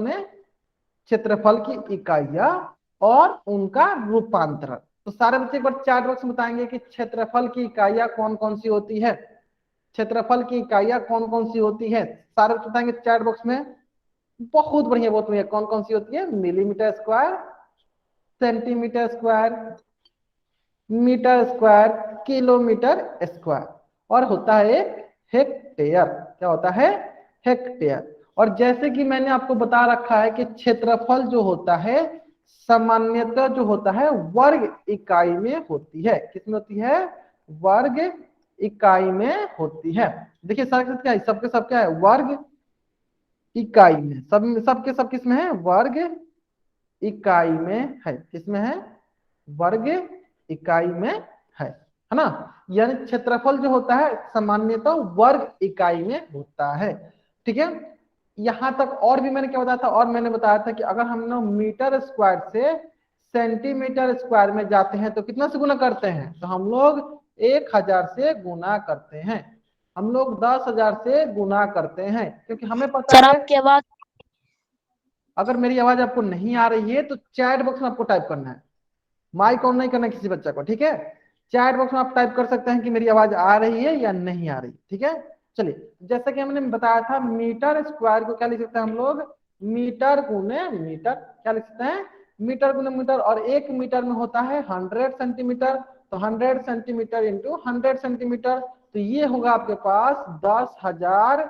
ने क्षेत्रफल की इकाइयां और उनका रूपांतरण। तो सारे बच्चे एक बार चैट बॉक्स में बताएंगे कि क्षेत्रफल की इकाइयां कौन कौन सी होती है, क्षेत्रफल की इकाइयां कौन कौन सी होती है, सारे बच्चे बताएंगे चैट बॉक्स में। बहुत बढ़िया बहुत बढ़िया। कौन कौन सी होती है? Millimetre square, centimetre square, metre square, kilometre square, और होता है एक हेक्टेयर। क्या होता है? हेक्टेयर। और जैसे कि मैंने आपको बता रखा है कि क्षेत्रफल जो होता है सामान्यतः जो होता है वर्ग इकाई में होती है। किसमें होती है? वर्ग इकाई में होती है। देखिए सर क्या है, सबके सब क्या है? वर्ग इकाई में। सबके सब किसमें है? वर्ग इकाई में है। किसमें है? वर्ग इकाई में है ना। यानी क्षेत्रफल जो होता है सामान्यतः वर्ग इकाई में होता है। ठीक है, यहां तक। और भी मैंने क्या बताया था? और मैंने बताया था कि अगर हम लोग मीटर स्क्वायर से सेंटीमीटर स्क्वायर में जाते हैं तो कितना से गुना करते हैं? तो हम लोग 1000 से गुना करते हैं, हम लोग 10,000 से गुना करते हैं, क्योंकि हमें पता सर है। आपकी आवाज अगर मेरी आवाज आपको नहीं आ रही है तो चैट बॉक्स में आपको टाइप करना है, माइक ऑन नहीं करना किसी बच्चा को। ठीक है, चैट बॉक्स में आप टाइप कर सकते हैं कि मेरी आवाज आ रही है या नहीं आ रही। ठीक है, चलिए जैसा कि हमने बताया था मीटर स्क्वायर को क्या लिख सकते हैं हम लोग? मीटर गुने मीटर। क्या लिख सकते हैं? मीटर गुने मीटर। और एक मीटर में होता है 100 सेंटीमीटर, तो 100 सेंटीमीटर इंटू 100 सेंटीमीटर, तो ये होगा आपके पास 10,000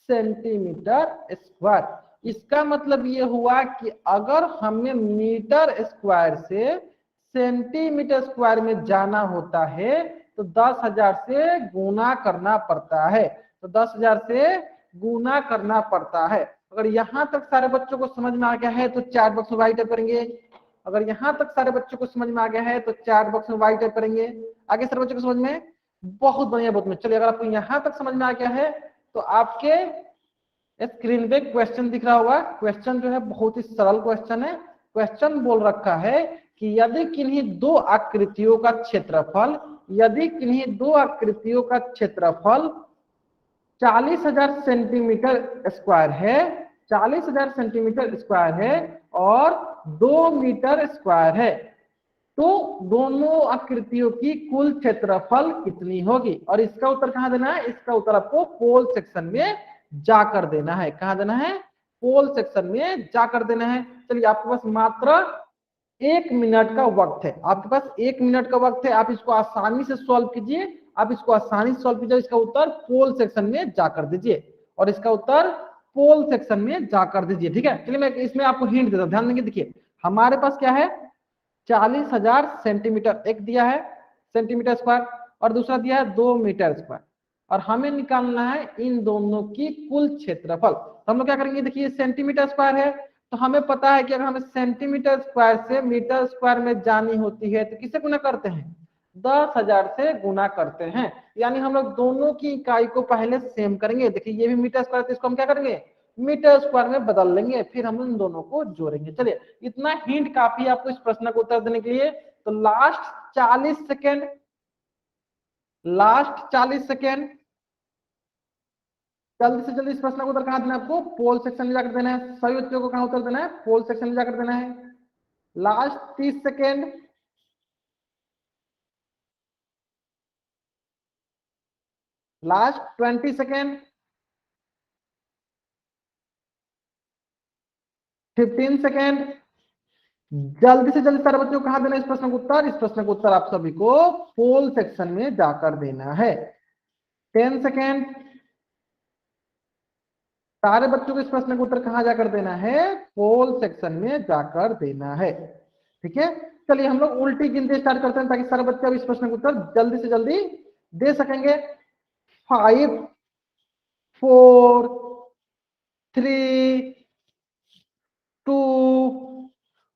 सेंटीमीटर स्क्वायर। इसका मतलब ये हुआ कि अगर हमें मीटर स्क्वायर से सेंटीमीटर स्क्वायर में जाना होता है तो 10,000 से गुना करना पड़ता है, तो 10,000 से गुना करना पड़ता है। अगर यहां तक सारे बच्चों को समझ में आ गया है तो चैट बॉक्स में वाई टाइप करेंगे। अगर यहां तक सारे बच्चों को समझ में आ गया है तो चैट बॉक्स में वाई टाइप करेंगे। आगे सारे बच्चों को समझ में? बहुत बढ़िया बहुत बढ़िया। चलिए अगर आपको यहां तक समझ में आ गया है तो आपके स्क्रीन पे क्वेश्चन दिख रहा होगा। क्वेश्चन जो है बहुत ही सरल क्वेश्चन है। क्वेश्चन बोल रखा है कि यदि किन्हीं दो आकृतियों का क्षेत्रफल, यदि किन्हीं दो आकृतियों का क्षेत्रफल 40,000 सेंटीमीटर स्क्वायर है, 40,000 सेंटीमीटर स्क्वायर है और 2 मीटर स्क्वायर है, तो दोनों आकृतियों की कुल क्षेत्रफल कितनी होगी? और इसका उत्तर कहां देना है? इसका उत्तर आपको पोल सेक्शन में जाकर देना है। कहां देना है? पोल सेक्शन में जाकर देना है। चलिए आपके पास मात्र 1 मिनट का वक्त है, आपके पास 1 मिनट का वक्त है। आप इसको आसानी से सॉल्व कीजिए, आप इसको आसानी से सॉल्व कीजिए। इसका उत्तर पोल सेक्शन में जाकर दीजिए, और इसका उत्तर पोल सेक्शन में जाकर दीजिए। ठीक है, चलिए मैं इसमें आपको हिंट देता हूं, ध्यान देंगे। देखिए हमारे पास क्या है? 40,000 सेंटीमीटर एक दिया है सेंटीमीटर स्क्वायर, और दूसरा दिया है 2 मीटर स्क्वायर, और हमें निकालना है इन दोनों की कुल क्षेत्रफल। तो हम लोग क्या करेंगे? देखिए सेंटीमीटर स्क्वायर है तो हमें पता है कि अगर हमें सेंटीमीटर स्क्वायर से मीटर स्क्वायर में जानी होती है तो किससे गुना करते हैं? 10,000 से गुना करते हैं। यानी हम लोग दोनों की इकाई को पहले सेम करेंगे। देखिए ये भी मीटर स्क्वायर, तो इसको हम क्या करेंगे? मीटर स्क्वायर में बदल लेंगे, फिर हम इन दोनों को जोड़ेंगे। चलिए इतना हिंट काफी है आपको इस प्रश्न को उत्तर देने के लिए। तो लास्ट 40 सेकेंड, लास्ट 40 सेकेंड, जल्दी से जल्दी इस प्रश्न को उत्तर कहां देना है आपको? पोल सेक्शन में जाकर देना है। सभी बच्चों को कहां उत्तर देना है? पोल सेक्शन में जाकर देना है। Last 30 second, last 20 second, 15 second. जल्दी से जल्दी सारे बच्चों को कहां देना है इस प्रश्न का उत्तर? इस प्रश्न का उत्तर आप सभी को पोल सेक्शन में जाकर देना है। 10 सेकेंड। सारे बच्चों को इस प्रश्न का उत्तर कहां जाकर देना है? पोल सेक्शन में जाकर देना है। ठीक है, चलिए हम लोग उल्टी गिनती स्टार्ट करते हैं ताकि सारे बच्चे अब इस प्रश्न का उत्तर जल्दी से जल्दी दे सकेंगे। 5 4 3 2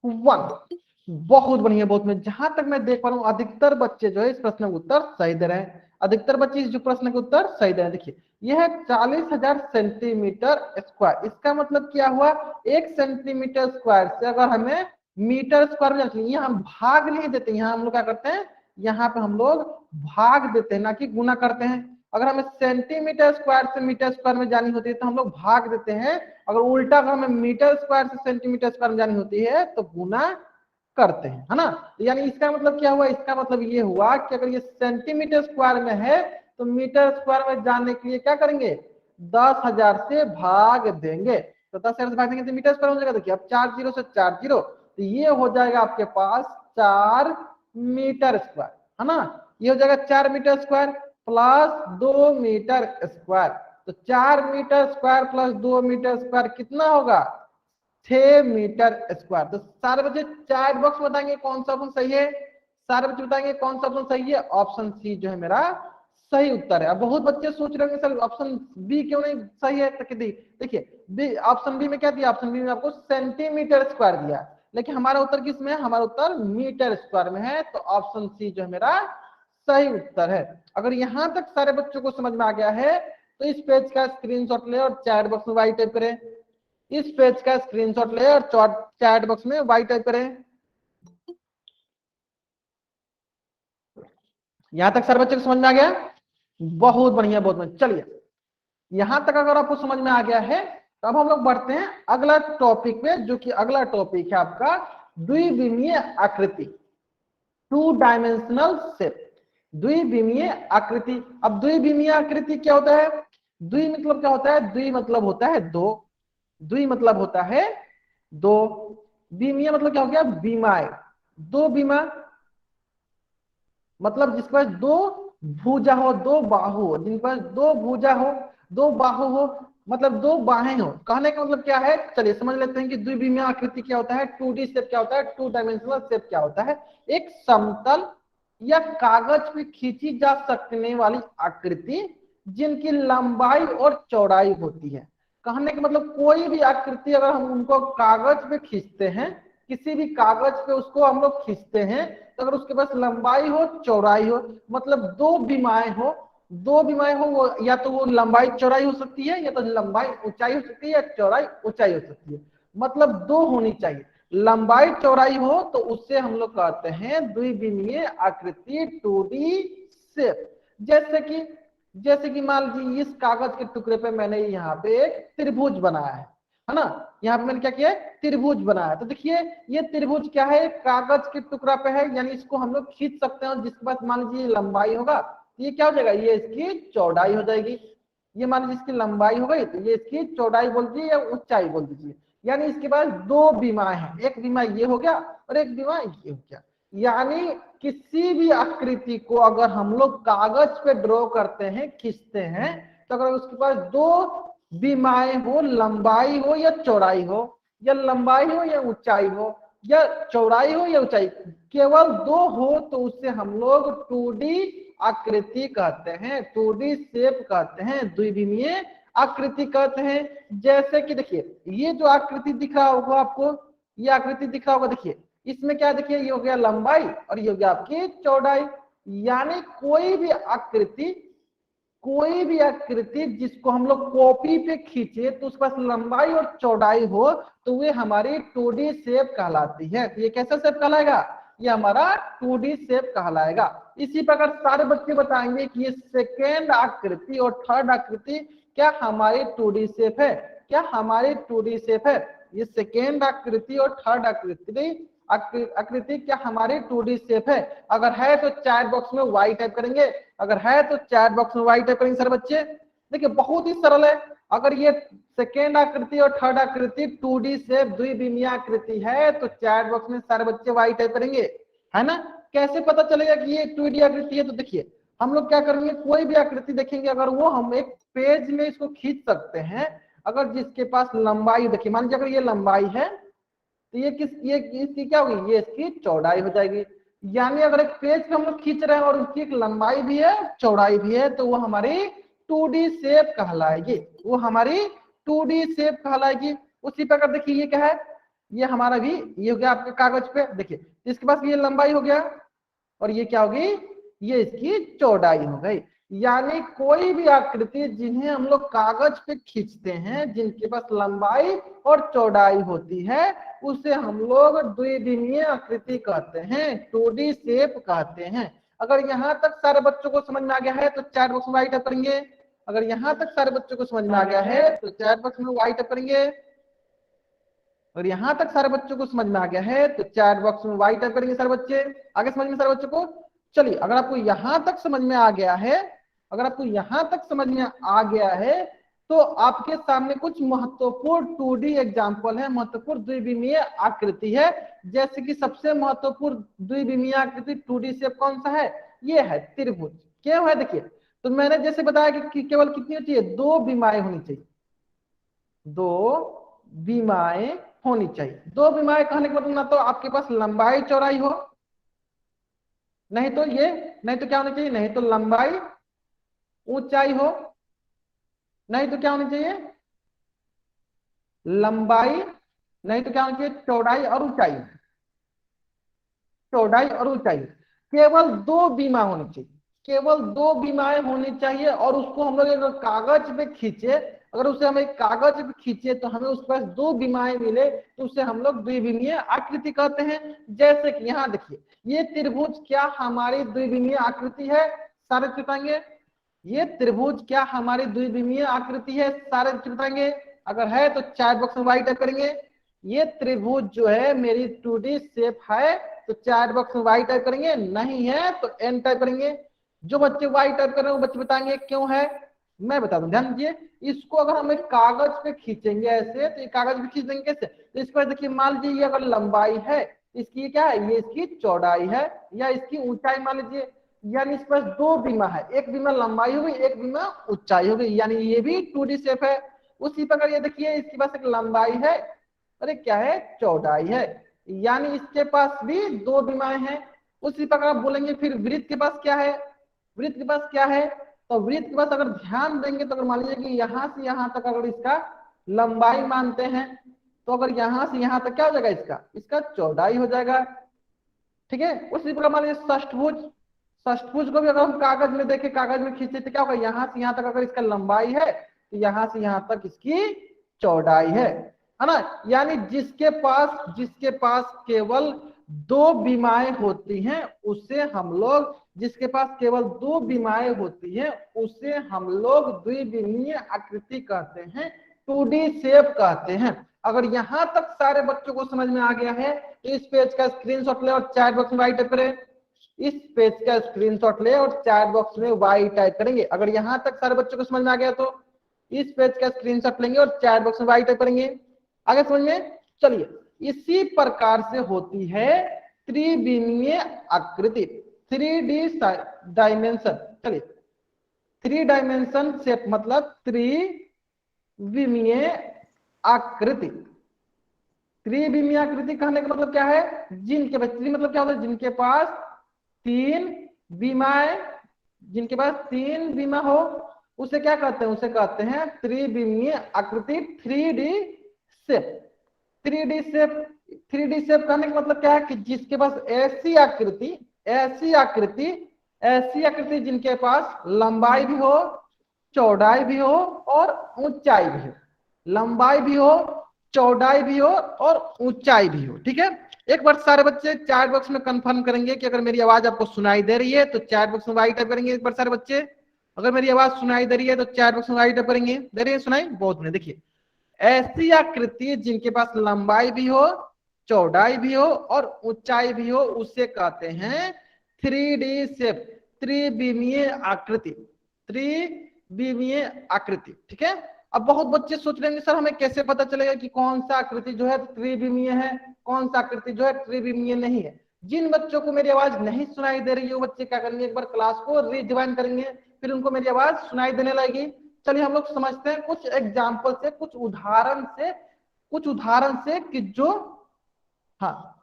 1। बहुत बढ़िया बहुत में जहां तक मैं देख पा रहा हूं अधिकतर बच्चे जो है इस प्रश्न का उत्तर सही दे रहे हैं। अधिकतर बच्चे इस जो प्रश्न का उत्तर सही दे रहे हैं। देखिए यह है 40,000 सेंटीमीटर स्क्वायर। इसका मतलब क्या हुआ? 1 सेंटीमीटर स्क्वायर से अगर हमें मीटर स्क्वायर में जाना, यहाँ हम भाग नहीं देते, यहाँ हम लोग क्या करते हैं? यहाँ पे हम लोग भाग देते हैं ना कि गुना करते हैं। अगर हमें सेंटीमीटर स्क्वायर से मीटर स्क्वायर में जानी होती है तो हम लोग भाग देते हैं अगर उल्टा अगर हमें मीटर स्क्वायर से सेंटीमीटर स्क्वायर में जानी होती है तो गुना करते हैं, है ना। यानी इसका मतलब क्या हुआ, इसका मतलब ये हुआ कि अगर ये सेंटीमीटर स्क्वायर में है तो मीटर स्क्वायर में जाने के लिए क्या करेंगे, 10,000 से भाग देंगे। तो 10,000 से भाग देंगे तो मीटर स्क्वायर हो जाएगा। देखिए अब 4 जीरो से 4 जीरो, तो ये हो जाएगा आपके पास 4 मीटर स्क्वायर, है ना। ये हो जाएगा 4 metre square plus 2 metre square. तो 4 metre square plus 2 metre square कितना होगा, 6 मीटर स्क्वायर। तो सारे बच्चे चैट बॉक्स बताएंगे कौन सा ऑप्शन सही है, सारे बच्चे बताएंगे कौन सा ऑप्शन सही है। ऑप्शन सी जो है मेरा सही उत्तर है। अब बहुत बच्चे सोच रहे होंगे सर ऑप्शन बी क्यों नहीं सही है, तो देखिए ऑप्शन बी में क्या दिया, ऑप्शन बी में आपको सेंटीमीटर स्क्वायर दिया, लेकिन हमारा उत्तर किस में है, हमारा उत्तर मीटर स्क्वायर में है। तो ऑप्शन सी जो है मेरा सही उत्तर है। अगर यहां तक सारे बच्चों को समझ में आ गया है तो इस पेज का स्क्रीनशॉट ले और चैट बॉक्स में वाई टाइप करें। इस पेज का स्क्रीनशॉट ले और चैट बॉक्स में वाई टाइप करें। यहां तक सारे बच्चे को समझ में आ गया, बहुत बढ़िया बहुत बढ़िया। चलिए यहां तक अगर आपको समझ में आ गया है तो अब हम लोग बढ़ते हैं अगला टॉपिक पे, जो कि अगला टॉपिक है आपका द्विविमीय आकृति, 2 डायमेंशनल शेप, द्विविमीय आकृति। अब द्विविमीय आकृति क्या होता है, द्वि मतलब क्या होता है, द्वि मतलब होता है दो, द्वि मतलब होता है दो, विमीय मतलब क्या हो गया, बीमाएं, दो बीमा मतलब जिसके पास दो भुजा हो, दो बाहु हो, जिनके पास दो भुजा हो, दो बाहु हो, मतलब दो बाहें हो। कहने का मतलब क्या है, चलिए समझ लेते हैं कि द्विविमीय आकृति क्या होता है, 2D शेप क्या होता है, 2 डायमेंशनल शेप क्या होता है। एक समतल या कागज पे खींची जा सकने वाली आकृति जिनकी लंबाई और चौड़ाई होती है। कहने का मतलब कोई भी आकृति अगर हम उनको कागज पे खींचते हैं, किसी भी कागज पे उसको हम लोग खींचते हैं, तो अगर उसके पास लंबाई हो चौड़ाई हो, मतलब दो बीमाएं हो, दो बीमाएं हो, वो या तो वो लंबाई चौड़ाई हो सकती है, या तो लंबाई ऊंचाई हो सकती है, या चौड़ाई ऊंचाई हो सकती है, मतलब दो होनी चाहिए। लंबाई चौड़ाई हो तो उससे हम लोग कहते हैं द्विविमीय आकृति, 2D शेप। जैसे कि मान लीजिए इस कागज के टुकड़े पे मैंने यहाँ पे एक त्रिभुज बनाया है ना। यहाँ पे मैंने क्या किया, त्रिभुज बनाया। तो देखिए ये त्रिभुज क्या है, कागज के टुकड़ा पे है, यानी इसको हम लोग खींच सकते हैं। जिसके पास मान लीजिए लंबाई होगा तो ये क्या हो जाएगा, ये इसकी चौड़ाई हो जाएगी। ये मान लीजिए इसकी लंबाई हो गई तो ये इसकी चौड़ाई बोल दीजिए या ऊंचाई बोल दीजिए। यानी इसके पास दो बीमाएं हैं, एक बीमा ये हो गया और एक बीमा ये हो गया। यानी किसी भी आकृति को अगर हम लोग कागज पे ड्रॉ करते हैं, खींचते हैं, तो अगर उसके पास दो बीमाएं हो, लंबाई हो या चौड़ाई हो, या लंबाई हो या ऊंचाई हो, या चौड़ाई हो या ऊंचाई, केवल दो हो, तो उससे हम लोग 2D आकृति कहते हैं, 2D शेप कहते हैं, द्विविमीय आकृति कहते हैं। जैसे कि देखिए ये जो आकृति दिख रहा होगा आपको, ये आकृति दिख रहा होगा, देखिए इसमें क्या, देखिए ये हो गया लंबाई और ये हो गया आपकी चौड़ाई। यानी कोई भी आकृति जिसको हम लोग कॉपी पे खींचे तो उसके पास लंबाई और चौड़ाई हो तो वे हमारी 2D शेप कहलाती है। तो ये कैसा शेप कहलाएगा, ये हमारा 2D शेप कहलाएगा। इसी प्रकार सारे बच्चे बताएंगे कि ये सेकेंड आकृति और थर्ड आकृति क्या हमारी 2D शेप है, क्या हमारी 2D शेप है। ये सेकेंड आकृति और थर्ड आकृति क्या हमारी 2D शेप है। अगर है तो चैट बॉक्स में वाई टाइप करेंगे, अगर है तो चैट बॉक्स में वाई टाइप करेंगे सर बच्चे। देखिए बहुत ही सरल है, अगर ये सेकेंड आकृति और थर्ड आकृति 2D शेप द्विविमीय आकृति है तो चैट बॉक्स में सारे बच्चे वाई टाइप करेंगे, है ना। कैसे पता चलेगा कि ये 2D आकृति है, तो देखिए हम लोग क्या करेंगे, कोई भी आकृति देखेंगे अगर वो हम एक पेज में इसको खींच सकते हैं, अगर जिसके पास लंबाई, देखिए मान लीजिए अगर ये लंबाई है तो ये इसकी क्या होगी, ये इसकी चौड़ाई हो जाएगी। यानी अगर एक पेज पे हम लोग खींच रहे हैं और उसकी एक लंबाई भी है चौड़ाई भी है तो वो हमारी 2D शेप कहलाएगी, वो हमारी 2D शेप कहलाएगी। उसी प्रकार देखिए ये क्या है, ये हमारा भी ये हो गया आपके कागज पे, देखिए इसके पास ये लंबाई हो गया और ये क्या होगी, ये इसकी चौड़ाई हो गई। यानी कोई भी आकृति जिन्हें हम लोग कागज पे खींचते हैं, जिनके पास लंबाई और चौड़ाई होती है, उसे हम लोग द्विविमीय आकृति कहते हैं, 2D शेप कहते हैं। अगर यहाँ तक सारे बच्चों को समझ में आ गया है तो चैट बॉक्स में राइट करेंगे, अगर यहाँ तक सारे बच्चों को समझ में आ गया है तो चैट बॉक्स में वाई टाइप करेंगे। और यहाँ तक सारे बच्चों को समझ में आ गया है तो चैट बॉक्स में वाई टाइप करेंगे सारे बच्चे। आगे समझ में सारे बच्चों को। चलिए अगर आपको यहाँ तक समझ में आ गया है, अगर आपको यहाँ तक समझ में आ गया है तो आपके सामने कुछ महत्वपूर्ण 2D एग्जाम्पल है, महत्वपूर्ण द्विविमीय आकृति है। जैसे कि सबसे महत्वपूर्ण द्विविमीय आकृति 2D शेप कौन सा है, ये है त्रिभुज। क्यों है देखिए, तो मैंने जैसे बताया कि केवल कितनी होती है, 2 बीमाएं होनी चाहिए, 2 बीमाएं होनी चाहिए। 2 बीमाएं कहने के मतलब ना तो आपके पास लंबाई चौड़ाई हो, नहीं तो ये, नहीं तो क्या होनी चाहिए, नहीं तो लंबाई ऊंचाई हो, नहीं तो क्या होनी चाहिए लंबाई, नहीं तो क्या होनी चाहिए चौड़ाई और ऊंचाई, चौड़ाई और ऊंचाई। केवल 2 बीमा होनी चाहिए, केवल 2 बीमाएं होनी चाहिए। और उसको हम लोग अगर कागज पे खींचे, अगर उसे हम एक कागज पे खींचे तो हमें उसके पास 2 बीमाएं मिले तो उसे हम लोग द्विविमीय आकृति कहते हैं। जैसे कि यहाँ देखिए, ये त्रिभुज क्या हमारी द्विविमीय आकृति है, सारे चित्राएंगे। ये त्रिभुज क्या हमारी द्विविमीय आकृति है, सारे चित्राएंगे। अगर है तो चैट बॉक्स में वाई टाइप करेंगे। ये त्रिभुज जो है मेरी 2D शेप है तो चैट बॉक्स में वाई टाइप करेंगे, नहीं है तो एन टाइप करेंगे। जो बच्चे वाई टाइप कर रहे हैं वो बच्चे बताएंगे क्यों है, मैं बता दूं, ध्यान दीजिए। इसको अगर हम एक कागज पे खींचेंगे ऐसे, तो ये कागज पे खींच देंगे कैसे, तो इस पर देखिए मान लीजिए ये अगर लंबाई है, इसकी क्या है, ये इसकी चौड़ाई है या इसकी ऊंचाई मान लीजिए, यानी इस पर 2 बीमा है, एक बीमा लंबाई हो गई, एक बीमा ऊंचाई हो गई, यानी ये भी 2D शेप है। उसी प्रकार ये देखिए इसके पास एक लंबाई है और एक क्या है, चौड़ाई है, यानी इसके पास भी 2 बीमाएं हैं। उसी प्रकार आप बोलेंगे फिर वृत्त के पास क्या है, वृत्त के पास क्या है, तो वृत्त के पास अगर ध्यान देंगे तो अगर मान लीजिए कि यहाँ से यहाँ तक अगर इसका लंबाई मानते हैं तो अगर यहाँ से यहाँ तक क्या हो जाएगा, इसका इसका चौड़ाई हो जाएगा, ठीक है। उसी प्रकार मान लीजिए षष्ठभुज, षष्ठभुज को भी अगर हम कागज में देखें, कागज में खींचे तो क्या होगा, यहाँ से यहाँ तक अगर इसका लंबाई है तो यहाँ से यहाँ तक इसकी चौड़ाई है ना। यानी जिसके पास केवल 2 बीमाएं होती हैं उसे हम लोग, जिसके पास केवल 2 बीमाएं होती हैं उसे हम लोग द्विविमीय आकृति कहते हैं, 2D शेप कहते हैं। अगर यहाँ तक सारे बच्चों को समझ में आ गया है तो इस पेज का स्क्रीनशॉट ले और चैट बॉक्स में वाई टाइप करें। इस पेज का स्क्रीनशॉट ले और चैट बॉक्स में वाई टाइप करेंगे। अगर यहाँ तक सारे बच्चों को समझ में आ गया तो इस पेज का स्क्रीनशॉट लेंगे और चैट बॉक्स में वाई टाइप करेंगे। आगे समझ में। चलिए इसी प्रकार से होती है त्रिविमीय आकृति, 3D डायमेंशन। चलिए 3 डायमेंशन शेप मतलब त्रिविमीय आकृति। त्रिविमीय आकृति कहने का मतलब क्या है, जिनके पास, मतलब क्या होता है, जिनके पास 3 बीमाएं, जिनके पास 3 बीमा हो उसे क्या कहते हैं, उसे कहते हैं त्रिविमीय आकृति, 3D shape. 3D shape, 3D shape कहने का मतलब क्या है कि जिसके पास ऐसी आकृति, ऐसी आकृति, ऐसी आकृति जिनके पास लंबाई भी हो, चौड़ाई भी हो और ऊंचाई भी हो, लंबाई भी हो, चौड़ाई भी हो और ऊंचाई भी हो, ठीक है। एक बार सारे बच्चे चैट बॉक्स में कंफर्म करेंगे कि अगर मेरी आवाज आपको सुनाई दे रही है तो चैट बॉक्स में वाई टाइप करेंगे। एक बार सारे बच्चे, अगर मेरी आवाज सुनाई दे रही है तो चैट बॉक्स में वाई टाइप करेंगे। दे रही है सुनाई, बहुत बढ़िया। देखिए ऐसी आकृति जिनके पास लंबाई भी हो, चौड़ाई भी हो और ऊंचाई भी हो उसे कहते हैं 3D शेप, त्रिविमीय आकृति, त्रिविमीय आकृति, ठीक है। अब बहुत बच्चे सोच रहे हैं सर हमें कैसे पता चलेगा कि कौन सा आकृति जो है त्रिविमीय है, कौन सा आकृति जो है त्रिविमीय नहीं है। जिन बच्चों को मेरी आवाज नहीं सुनाई दे रही है वो बच्चे क्या करेंगे, एक बार क्लास को रिज्वाइन करेंगे, फिर उनको मेरी आवाज सुनाई देने लगेगी। चलिए हम लोग समझते हैं कुछ एग्जाम्पल से, कुछ उदाहरण से, कुछ उदाहरण से कि जो, हाँ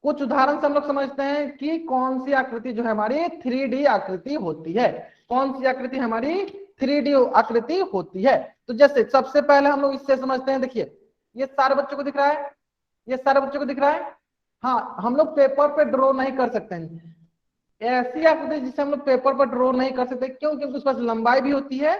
कुछ उदाहरण से हम लोग समझते हैं कि कौन सी आकृति जो है हमारी 3D आकृति होती है, कौन सी आकृति हमारी 3D आकृति होती है। तो जैसे सबसे पहले हम लोग इससे समझते हैं, देखिए ये सारे बच्चों को दिख रहा है, ये सारे बच्चों को दिख रहा है। हाँ हम लोग पेपर पे ड्रॉ नहीं कर सकते हैं ऐसी आकृति जिसे हम लोग पेपर पर ड्रॉ नहीं कर सकते, क्यों, क्योंकि उसके पास लंबाई भी होती है,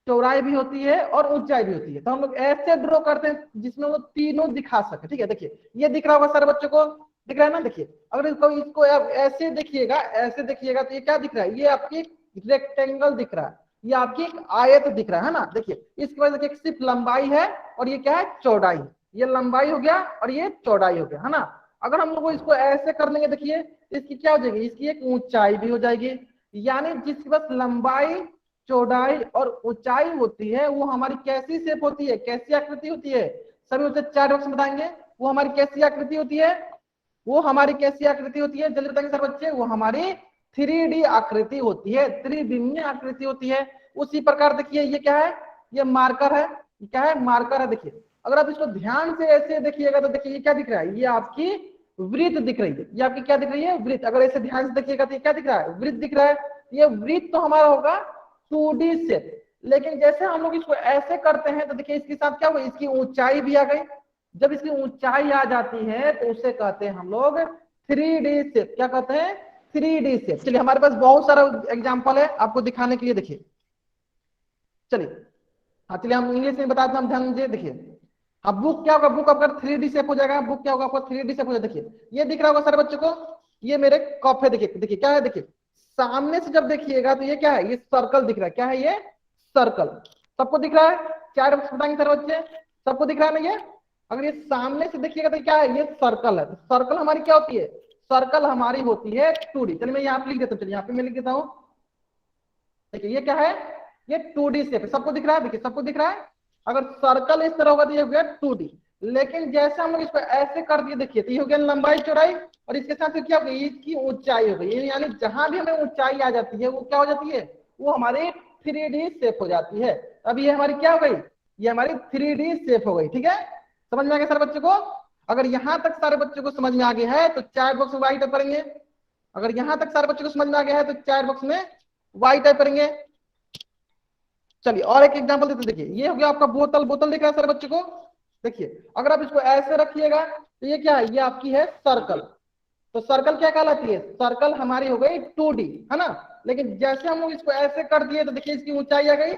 चौड़ाई भी होती है और ऊंचाई भी होती है। तो हम लोग ऐसे ड्रॉ करते हैं जिसमें वो तीनों दिखा सके, ठीक है। देखिए ये दिख रहा होगा सारे बच्चों को, दिख रहा है ना। देखिए अगर इसको आप ऐसे देखिएगा, ऐसे देखिएगा तो ये क्या दिख रहा है, ये आपकी रेक्टेंगल दिख रहा है। ये आपकी एक आयत दिख रहा है ना, देखिए इसके बाद देखिए सिर्फ लंबाई है और ये क्या है, चौड़ाई। ये लंबाई हो गया और ये चौड़ाई हो गया, है ना। अगर हम लोग इसको ऐसे कर लेंगे, देखिए इसकी क्या हो जाएगी, इसकी एक ऊंचाई भी हो जाएगी। यानी जिसकी बस लंबाई, चौड़ाई और ऊंचाई होती है वो हमारी कैसी शेप होती है, कैसी आकृति होती है, सभी उसे चार बॉक्स में बताएंगे। वो हमारी कैसी आकृति होती है, वो हमारी कैसी आकृति होती है, जल्दी बताएंगे सर बच्चे। वो हमारी 3D आकृति होती है, त्रिविमीय आकृति होती है। उसी प्रकार देखिए ये क्या है, ये मार्कर है। ये क्या है, मार्कर है। देखिए अगर आप इसको ध्यान से ऐसे देखिएगा तो देखिए ये क्या दिख रहा है, ये आपकी वृत्त दिख रही है। ये आपकी क्या दिख रही है, वृत्त। अगर ऐसे ध्यान से देखिएगा तो ये क्या दिख रहा है, वृत्त दिख रहा है। ये वृत्त तो हमारा होगा 2D शेप। लेकिन जैसे हम लोग इसको ऐसे करते हैं तो देखिए इसके साथ क्या हुआ, इसकी ऊंचाई भी आ गई। जब इसकी ऊंचाई आ जाती है तो उसे कहते हैं हम लोग 3D शेप। क्या कहते हैं, 3D शेप। चलिए हमारे पास बहुत सारा एग्जांपल है आपको दिखाने के लिए, देखिए चलिए। हाँ चलिए हम इंग्लिश में बताते हैं, हम ध्यान दीजिए। देखिए अब बुक क्या होगा, बुक आपका 3D शेप हो जाएगा। बुक क्या होगा आपका 3D शेप हो जाएगा। देखिए ये दिख रहा होगा सारे बच्चों को, ये मेरे कप है। देखिए देखिए क्या है, देखिए सामने से जब देखिएगा तो ये क्या है, ये सर्कल दिख रहा है। क्या है ये, सर्कल। सबको दिख रहा है, चार बॉक्स बताएंगे सारे बच्चे, सबको दिख रहा है ना ये। अगर ये सामने से देखिएगा तो क्या है, ये सर्कल है। तो सर्कल हमारी क्या होती है, सर्कल हमारी होती है 2D। चलिए मैं यहाँ पे लिख देता हूँ, चलिए यहाँ पे मैं लिख देता हूँ। देखिए ये क्या है, ये 2D शेप है। सबको दिख रहा है, देखिए सबको दिख रहा है। अगर सर्कल इस तरह होगा तो ये हो गया 2D। लेकिन जैसे हम लोग इसको ऐसे कर दिए, देखिए तो ये हो गया लंबाई चौड़ाई और इसके साथ क्या हो गई, इसकी ऊंचाई हो गई। यानी जहां भी हमें ऊंचाई आ जाती है वो क्या हो जाती है, वो हमारी 3D शेप हो जाती है। अब ये हमारी क्या हो गई, ये हमारी 3D शेप हो गई। ठीक है, समझ में आ गया सारे बच्चों को। अगर यहां तक सारे बच्चों को समझ में आ गया है तो चार बॉक्स में वाई टाइप करेंगे। अगर यहां तक सारे बच्चों को समझ में आ गया है तो चार बॉक्स में वाई टाइप करेंगे। चलिए और एक एग्जांपल देते हैं। देखिए ये हो गया आपका बोतल। बोतल दिख रहा है सारे बच्चों को। देखिए अगर आप इसको ऐसे रखिएगा तो ये क्या है, ये आपकी है सर्कल। तो सर्कल क्या कहलाती है, सर्कल हमारी हो गई 2D, है ना। लेकिन जैसे हम लोग इसको ऐसे कर दिए तो देखिए इसकी ऊंचाई आ गई।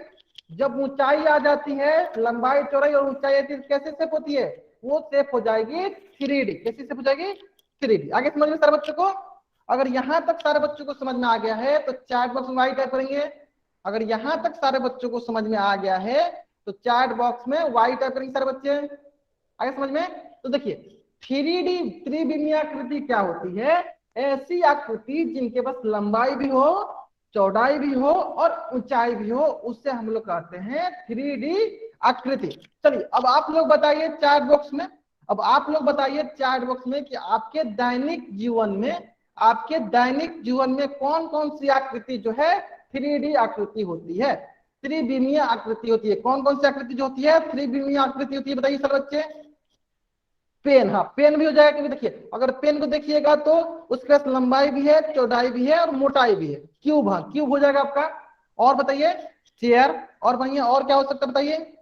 जब ऊंचाई आ जाती है, लंबाई चौड़ाई और ऊंचाई आती है, कैसे शेप होती है, वो शेप हो जाएगी 3D। कैसी शेप हो जाएगी, 3D। आगे समझ में सारे बच्चों को। अगर यहां तक सारे बच्चों को समझ में आ गया है तो चैट बॉक्स में वाई टाइप करेंगे। अगर यहां तक सारे बच्चों को समझ में आ गया है तो चैट बॉक्स में वाई टाइप करेंगे सारे बच्चे। आगे समझ में। तो देखिए 3D त्रिविमीय आकृति क्या होती है, ऐसी आकृति जिनके पास लंबाई भी हो, चौड़ाई भी हो और ऊंचाई भी हो, उससे हम लोग कहते हैं 3D आकृति। चलिए अब आप लोग बताइए चैट बॉक्स में, अब आप लोग बताइए चैट बॉक्स में कि आपके दैनिक जीवन में, आपके दैनिक जीवन में कौन कौन सी आकृति जो है 3D आकृति होती है, त्रिविमीय आकृति होती है। कौन कौन सी आकृति जो होती है, त्रिविमीय आकृति होती है, बताइए सब बच्चे। पेन, हाँ पेन भी हो जाएगा। क्योंकि देखिए अगर पेन को देखिएगा तो उसके पास लंबाई भी है, चौड़ाई भी है और मोटाई भी है। क्यूब, हाँ क्यूब हो जाएगा आपका। और बताइए चेयर, और भैया और क्या हो सकता है बताइए,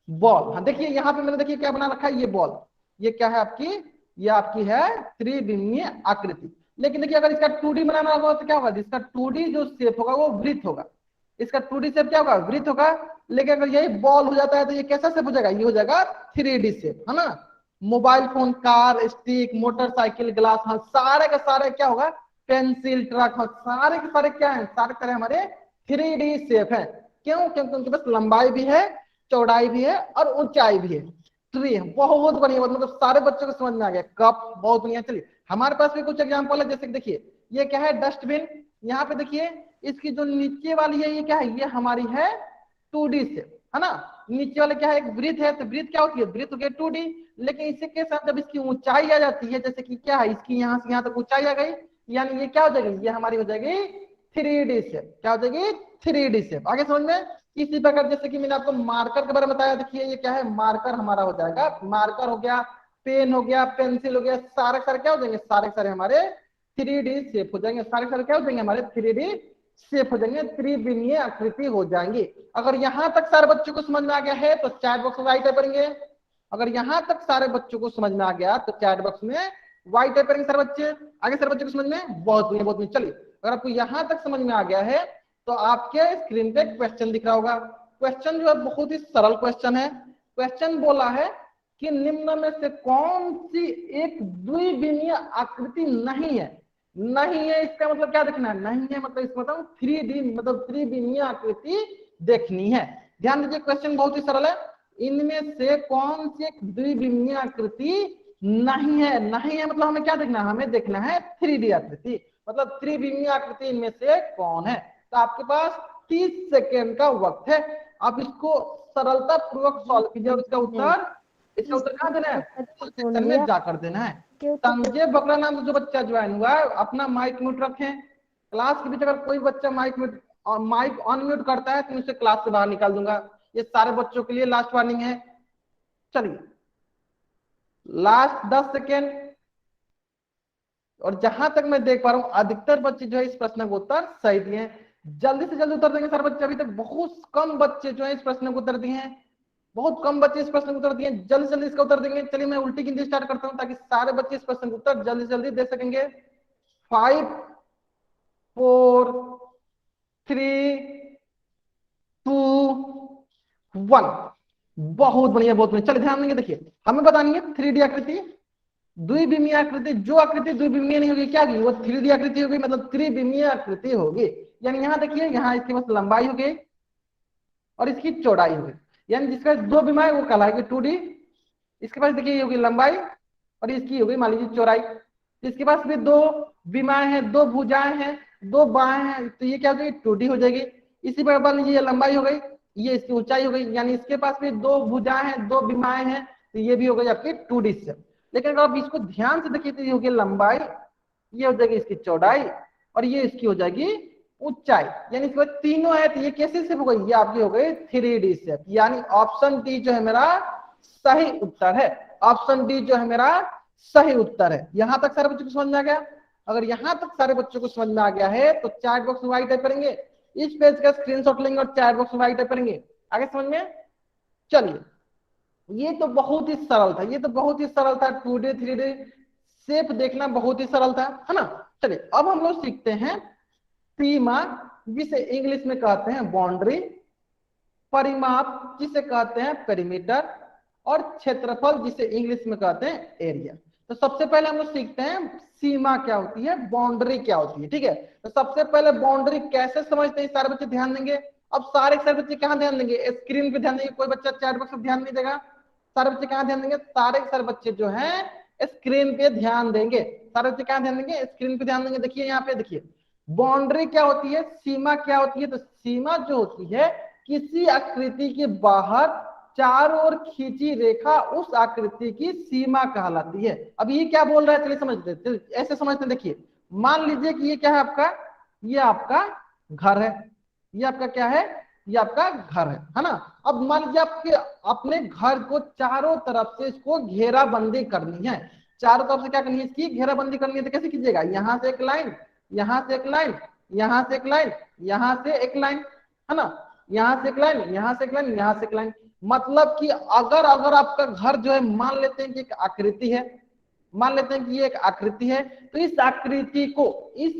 बॉल। हाँ देखिए यहाँ पे मैंने देखिए क्या बना रखा है, ये बॉल। ये क्या है आपकी, ये आपकी है त्रिविमीय आकृति। लेकिन देखिए अगर इसका 2D बनाना होगा तो क्या होगा, इसका 2D जो शेप होगा वो वृत्त होगा। इसका 2D शेप क्या होगा, वृत्त होगा। लेकिन अगर यही बॉल हो जाता है तो ये कैसा शेप हो जाएगा, ये हो जाएगा 3D शेप, है ना। Mobile phone, car, stick, motorcycle, glass, हाँ सारे का सारे क्या होगा, पेंसिल, ट्रक, हाँ सारे के सारे क्या है, सारे तरह हमारे 3D शेप है। क्यों, क्योंकि उनके पास लंबाई भी है, चौड़ाई भी है और ऊंचाई भी है। ट्री, बहुत बढ़िया, मतलब सारे बच्चों को समझ में आ गया। कप, बहुत बढ़िया। चलिए हमारे पास भी कुछ एग्जांपल है, जैसे देखिए ये क्या है, डस्टबिन। यहाँ पे देखिए इसकी जो नीचे वाली है ये क्या है, ये हमारी है 2D से, है ना। नीचे वाले क्या है, एक वृत्त है। तो वृत्त क्या होती है, वृत्त हो गया 2D। लेकिन इसी के साथ जब इसकी ऊंचाई आ जाती है, जैसे कि क्या है, इसकी यहाँ से यहाँ तक ऊंचाई आ गई, यानी ये क्या हो जाएगी, ये हमारी हो जाएगी 3D शेप। क्या हो जाएगी, 3D शेप। आगे समझ में। इसी प्रकार जैसे कि मैंने आपको मार्कर के बारे में बताया, देखिए ये क्या है, मार्कर हमारा हो जाएगा, मार्कर हो गया, पेन हो गया, पेंसिल हो गया, सारे सारे क्या हो जाएंगे, सारे सारे हमारे 3D शेप हो जाएंगे। सारे सारे क्या हो जाएंगे, हमारे 3D शेप हो जाएंगे, त्रिविमीय आकृति हो जाएंगी। अगर यहां तक सारे बच्चों को समझ में आ गया है तो चैट बॉक्स में वाई टाइप करेंगे। अगर यहां तक सारे बच्चों को समझ में आ गया तो चैट बॉक्स में वाई टाइप करेंगे सारे बच्चे। आगे सारे बच्चों को समझ में, बहुत बढ़िया बहुत बढ़िया। चलिए अगर आपको यहां तक समझ में आ गया है तो आपके स्क्रीन पे क्वेश्चन दिख रहा होगा। क्वेश्चन जो है बहुत ही सरल क्वेश्चन है। क्वेश्चन बोला है कि निम्न में से कौन सी एक द्विविमीय आकृति नहीं है, नहीं है इसका मतलब क्या देखना है, नहीं है मतलब इसका मतलब 3D मतलब त्रिविमीय आकृति देखनी है। ध्यान दीजिए क्वेश्चन बहुत ही सरल है, इनमें से कौन सी एक द्विविमीय आकृति नहीं है, नहीं है मतलब हमें क्या देखना है, हमें देखना है 3D आकृति, मतलब त्रिविमीय आकृति इनमें से कौन है। तो आपके पास 30 सेकेंड का वक्त है, आप इसको सरलता पूर्वक सॉल्व कीजिए और इसका उत्तर कहाँ देना है, सेक्शन में जाकर देना है। संजय बकरा नाम से जो बच्चा ज्वाइन हुआ है अपना माइक म्यूट रखें, क्लास के बीच अगर कोई बच्चा माइक ऑन म्यूट करता है तो मैं उसे क्लास से बाहर निकाल दूंगा। ये सारे बच्चों के लिए लास्ट वार्निंग है। चलिए लास्ट 10 सेकेंड, और जहां तक मैं देख पा रहा हूं अधिकतर बच्चे जो है इस प्रश्न का उत्तर सही दिए हैं। जल्दी से जल्दी उत्तर देंगे सारे बच्चे, अभी तक बहुत कम बच्चे जो है इस प्रश्न को उत्तर दिए हैं, बहुत कम बच्चे इस प्रश्न को उत्तर दिए, जल्दी से जल्दी इसका उत्तर देंगे। चलिए मैं उल्टी गिनती स्टार्ट करता हूं ताकि सारे बच्चे इस प्रश्न का उत्तर जल्दी से जल्दी दे सकेंगे। 5 4 3 2 1। बहुत बढ़िया बहुत बढ़िया। चलिए ध्यान देंगे, देखिए हमें बतानी है 3D आकृति, द्विविमीय आकृति, जो आकृति द्विविमीय नहीं होगी क्या होगी, वो 3D आकृति होगी, मतलब त्रिविमीय आकृति होगी। यानी यहाँ देखिए, यहाँ इसकी बस लंबाई हो गई और इसकी चौड़ाई हो गई, यानी जिसका दो विमाएं वो कहलाएगी 2D। इसके पास देखिए ये होगी लंबाई और इसकी होगी मान लीजिए चौड़ाई। इसके पास भी दो विमाएं हैं, दो भुजाएं हैं, दो बाहें हैं, तो ये क्या हो जाएगी 2D हो जाएगी। इसी प्रकार मान लीजिए ये लंबाई हो गई, ये इसकी ऊंचाई हो गई, यानी इसके पास भी दो भुजाएं हैं, दो विमाएं हैं, तो ये भी हो गई आपकी 2D से। लेकिन अगर आप इसको ध्यान से देखिए तो ये होगी लंबाई, ये हो जाएगी इसकी चौड़ाई और ये इसकी हो जाएगी ऊंचाई, यानी इसके बाद तीनों है तो ये कैसे शेप हो गई, ये आपकी हो गई 3D शेप। यानी ऑप्शन डी जो है मेरा सही उत्तर है, ऑप्शन डी जो है मेरा सही उत्तर है। यहां तक सारे बच्चों को समझ में आ गया? अगर यहां तक सारे बच्चों को समझ में आ गया है तो चैट बॉक्स में वाई टाइप करेंगे, इस पेज का स्क्रीनशॉट लेंगे और चैट बॉक्स में वाई टाइप करेंगे। आगे समझ में? चलिए ये तो बहुत ही सरल था, ये तो बहुत ही सरल था, 2D 3D शेप देखना बहुत ही सरल था, है ना। चलिए अब हम लोग सीखते हैं सीमा, जिसे इंग्लिश में कहते हैं बाउंड्री, परिमाप जिसे कहते हैं पेरीमीटर, और क्षेत्रफल जिसे इंग्लिश में कहते हैं एरिया। तो सबसे पहले हम लोग सीखते हैं सीमा क्या होती है, बाउंड्री क्या होती है, ठीक है। तो सबसे पहले बाउंड्री कैसे समझते हैं सारे बच्चे ध्यान देंगे। अब सारे बच्चे कहाँ ध्यान देंगे, स्क्रीन पे ध्यान देंगे, कोई बच्चा चैट बॉक्स में ध्यान नहीं देगा। सारे बच्चे कहाँ ध्यान देंगे, सारे बच्चे जो हैं स्क्रीन पे ध्यान देंगे। सारे बच्चे कहाँ ध्यान देंगे, स्क्रीन पे ध्यान देंगे। देखिए यहाँ पे देखिए बाउंड्री क्या होती है, सीमा क्या होती है। तो सीमा जो होती है किसी आकृति के बाहर चारों ओर खींची रेखा उस आकृति की सीमा कहलाती है। अब ये क्या बोल रहा है, चलिए समझते, ऐसे समझते हैं। देखिए मान लीजिए कि ये क्या है आपका, ये आपका घर है, ये आपका क्या है, ये आपका घर है ना। अब मान लीजिए आपके अपने घर को चारों तरफ से इसको घेराबंदी करनी है, चारों तरफ से क्या करनी है, इसकी घेराबंदी करनी है। तो कैसे कीजिएगा, यहाँ से एक लाइन, यहाँ से एक लाइन, यहाँ से एक लाइन, यहाँ से एक लाइन, है ना, यहाँ से एक लाइन, यहाँ से एक लाइन, यहाँ से एक लाइन। मतलब कि अगर आपका घर जो है मान लेते हैं कि एक आकृति है, मान लेते हैं कि ये एक आकृति है, तो इस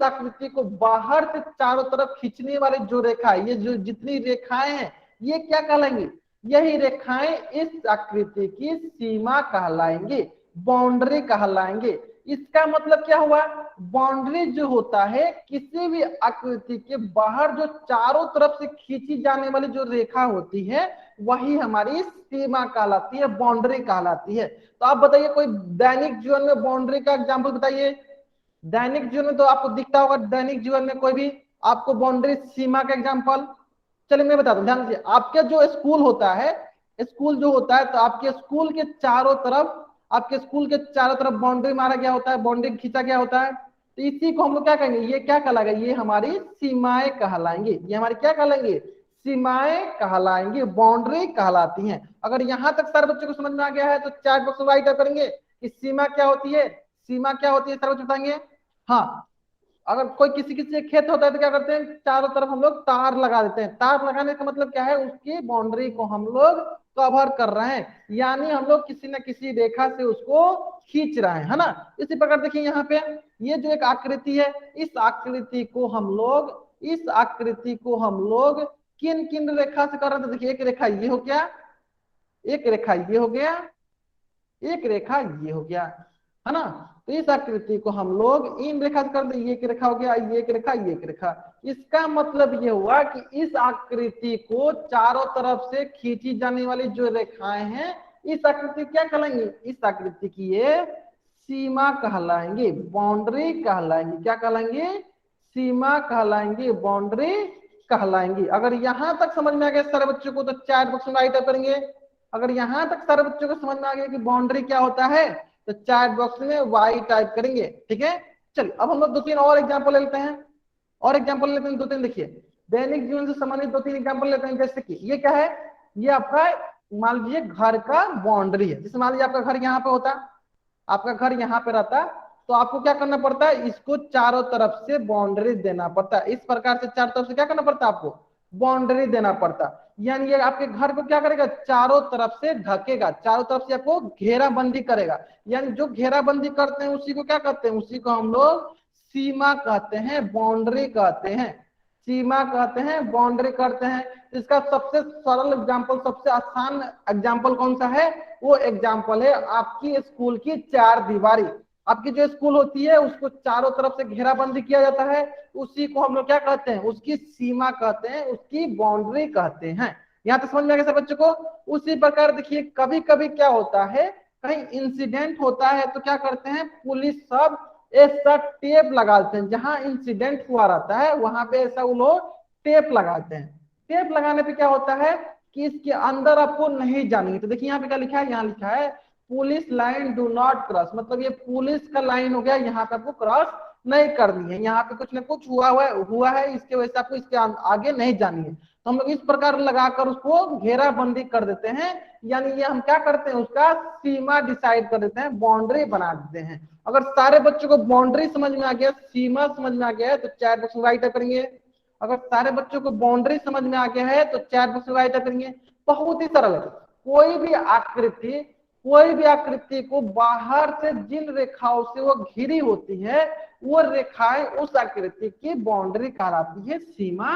आकृति को बाहर से चारों तरफ खींचने वाली जो रेखा है, ये जो जितनी रेखाएं हैं ये क्या कहलाएंगी, यही रेखाएं इस आकृति की सीमा कहलाएंगे, बाउंड्री कहलाएंगे। इसका मतलब क्या हुआ, बाउंड्री जो होता है किसी भी आकृति के बाहर जो चारों तरफ से खींची जाने वाली जो रेखा होती है वही हमारी सीमा कहलाती है, बाउंड्री कहलाती है। तो आप बताइए कोई दैनिक जीवन में बाउंड्री का एग्जाम्पल बताइए। दैनिक जीवन में तो आपको दिखता होगा, दैनिक जीवन में कोई भी आपको बाउंड्री सीमा का एग्जाम्पल। चलिए मैं बताता हूँ, ध्यान दीजिए। आपके जो स्कूल होता है, स्कूल जो होता है तो आपके स्कूल के चारों तरफ, आपके स्कूल के चारों तरफ बाउंड्री मारा गया होता है, बाउंड्री खींचा गया होता है। तो इसी को हम लोग क्या कहेंगे, ये क्या कहलाएगा, ये हमारी सीमाएं कहलाएंगे, ये हमारी क्या कहलाएंगे, सीमाएं कहलाएंगे, बाउंड्री कहलाती हैं। अगर यहां तक सारे बच्चों को समझ में आ गया है तो चैट बॉक्स में राइट करेंगे कि सीमा क्या होती है, सीमा क्या होती है, सारे बच्चे बताएंगे। हाँ, अगर कोई किसी किसी खेत होता है तो क्या करते हैं, चारों तरफ हम लोग तार लगा देते हैं। तार लगाने का मतलब क्या है, उसकी बाउंड्री को हम लोग कवर कर रहे हैं, यानी हम लोग किसी न किसी रेखा से उसको खींच रहे हैं, है ना। इसी प्रकार देखिए यहाँ पे ये जो एक आकृति है, इस आकृति को हम लोग किन किन रेखा से कर रहे हैं। तो देखिए एक रेखा ये हो गया, एक रेखा ये हो गया, एक रेखा ये हो गया। है ना। तो इस आकृति को हम लोग इन रेखा से कर दे, ये एक रेखा हो गया, ये एक रेखा, ये एक रेखा। इसका मतलब ये हुआ कि इस आकृति को चारों तरफ से खींची जाने वाली जो रेखाएं हैं, इस आकृति क्या कहलाएंगे, इस आकृति की ये सीमा कहलाएंगे, बाउंड्री कहलाएंगे। क्या कहलाएंगे, सीमा कहलाएंगे, बाउंड्री कहलाएंगी। अगर यहां तक समझ में आ गया सारे बच्चों को तो चैट बॉक्स में राइट करेंगे। अगर यहां तक सारे बच्चों को समझ में आ गया कि बाउंड्री क्या होता है तो चैट बॉक्स में वाई टाइप करेंगे। ठीक है, चलिए अब हम लोग दो तीन और एग्जांपल ले लेते हैं। और एग्जांपल लेते हैं दो तीन, देखिए दैनिक जीवन से संबंधित दो तीन एग्जांपल लेते हैं। जैसे कि ये क्या है, ये आपका मान लीजिए घर का बाउंड्री है। जैसे मान लीजिए आपका घर यहाँ पे होता, आपका घर यहाँ पे रहता, तो आपको क्या करना पड़ता है, इसको चारों तरफ से बाउंड्री देना पड़ता है। इस प्रकार से चारों तरफ से क्या करना पड़ता है, आपको बाउंड्री देना पड़ता है। यानी ये आपके घर को क्या करेगा, चारों तरफ से ढकेगा, चारों तरफ से आपको घेराबंदी करेगा। यानी जो घेराबंदी करते हैं उसी को क्या कहते हैं, उसी को हम लोग सीमा कहते हैं, बाउंड्री कहते हैं, सीमा कहते हैं, बाउंड्री करते हैं। इसका सबसे सरल एग्जांपल, सबसे आसान एग्जांपल कौन सा है, वो एग्जांपल है आपकी स्कूल की चार दीवारी। आपकी जो स्कूल होती है उसको चारों तरफ से घेराबंदी किया जाता है, उसी को हम लोग क्या कहते हैं, उसकी सीमा कहते हैं, उसकी बाउंड्री कहते हैं। यहाँ तक समझ में आ गया सब बच्चों को। उसी प्रकार देखिए कभी कभी क्या होता है, कहीं इंसिडेंट होता है तो क्या करते हैं, पुलिस सब ऐसा टेप लगाते हैं, जहां इंसिडेंट हुआ रहता है वहां पे ऐसा वो लोग टेप लगाते हैं। टेप लगाने पे क्या होता है कि इसके अंदर आपको नहीं जानी है। तो देखिए यहाँ पे क्या लिखा है, यहाँ लिखा है police line do not cross, मतलब ये पुलिस का लाइन हो गया, यहाँ पे आपको क्रॉस नहीं करनी है, यहाँ पे कुछ ना कुछ हुआ है इसके वजह से आपको इसके आगे नहीं जानी है। तो हम लोग इस प्रकार लगाकर उसको घेराबंदी कर देते हैं। यानी ये हम क्या करते हैं, उसका सीमा डिसाइड कर देते हैं, बाउंड्री बना देते हैं। अगर सारे बच्चों को बाउंड्री समझ में आ गया, सीमा समझ में आ गया है तो चैट बॉक्स में राइट करेंगे। अगर सारे बच्चों को बाउंड्री समझ में आ गया है तो चैट बॉक्स में राइट करेंगे। बहुत ही सरल है। कोई भी आकृति को बाहर से जिन रेखाओं से वो घिरी होती है, वो रेखाएं उस आकृति की बाउंड्री कहलाती है, सीमा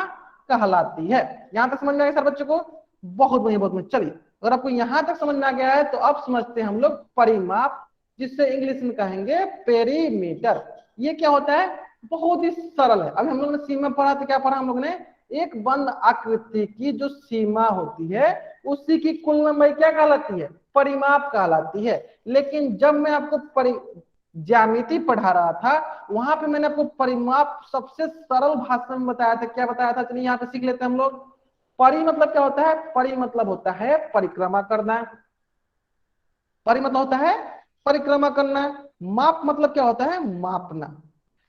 कहलाती है। यहां तक समझ में आ गया सर बच्चों को, बहुत बढ़िया बहुत बढ़िया। चलिए अगर आपको यहां तक समझ में आ गया है तो अब समझते हैं हम लोग परिमाप, जिससे इंग्लिश में कहेंगे पेरीमीटर। ये क्या होता है, बहुत ही सरल है। अभी हम लोग ने सीमा पढ़ा तो क्या पढ़ा हम लोग ने, एक बंद आकृति की जो सीमा होती है उसी की कुल लंबाई क्या कहलाती है, परिमाप कहलाती है। लेकिन जब मैं आपको ज्यामिति पढ़ा रहा था वहां पे मैंने आपको परिमाप सबसे सरल भाषा में बताया था। क्या बताया था, चलिए यहाँ पे सीख लेते हैं हम लोग। परि मतलब क्या होता है, परि मतलब होता है परिक्रमा करना, परि मतलब होता है परिक्रमा करना। माप मतलब क्या होता है, मापना।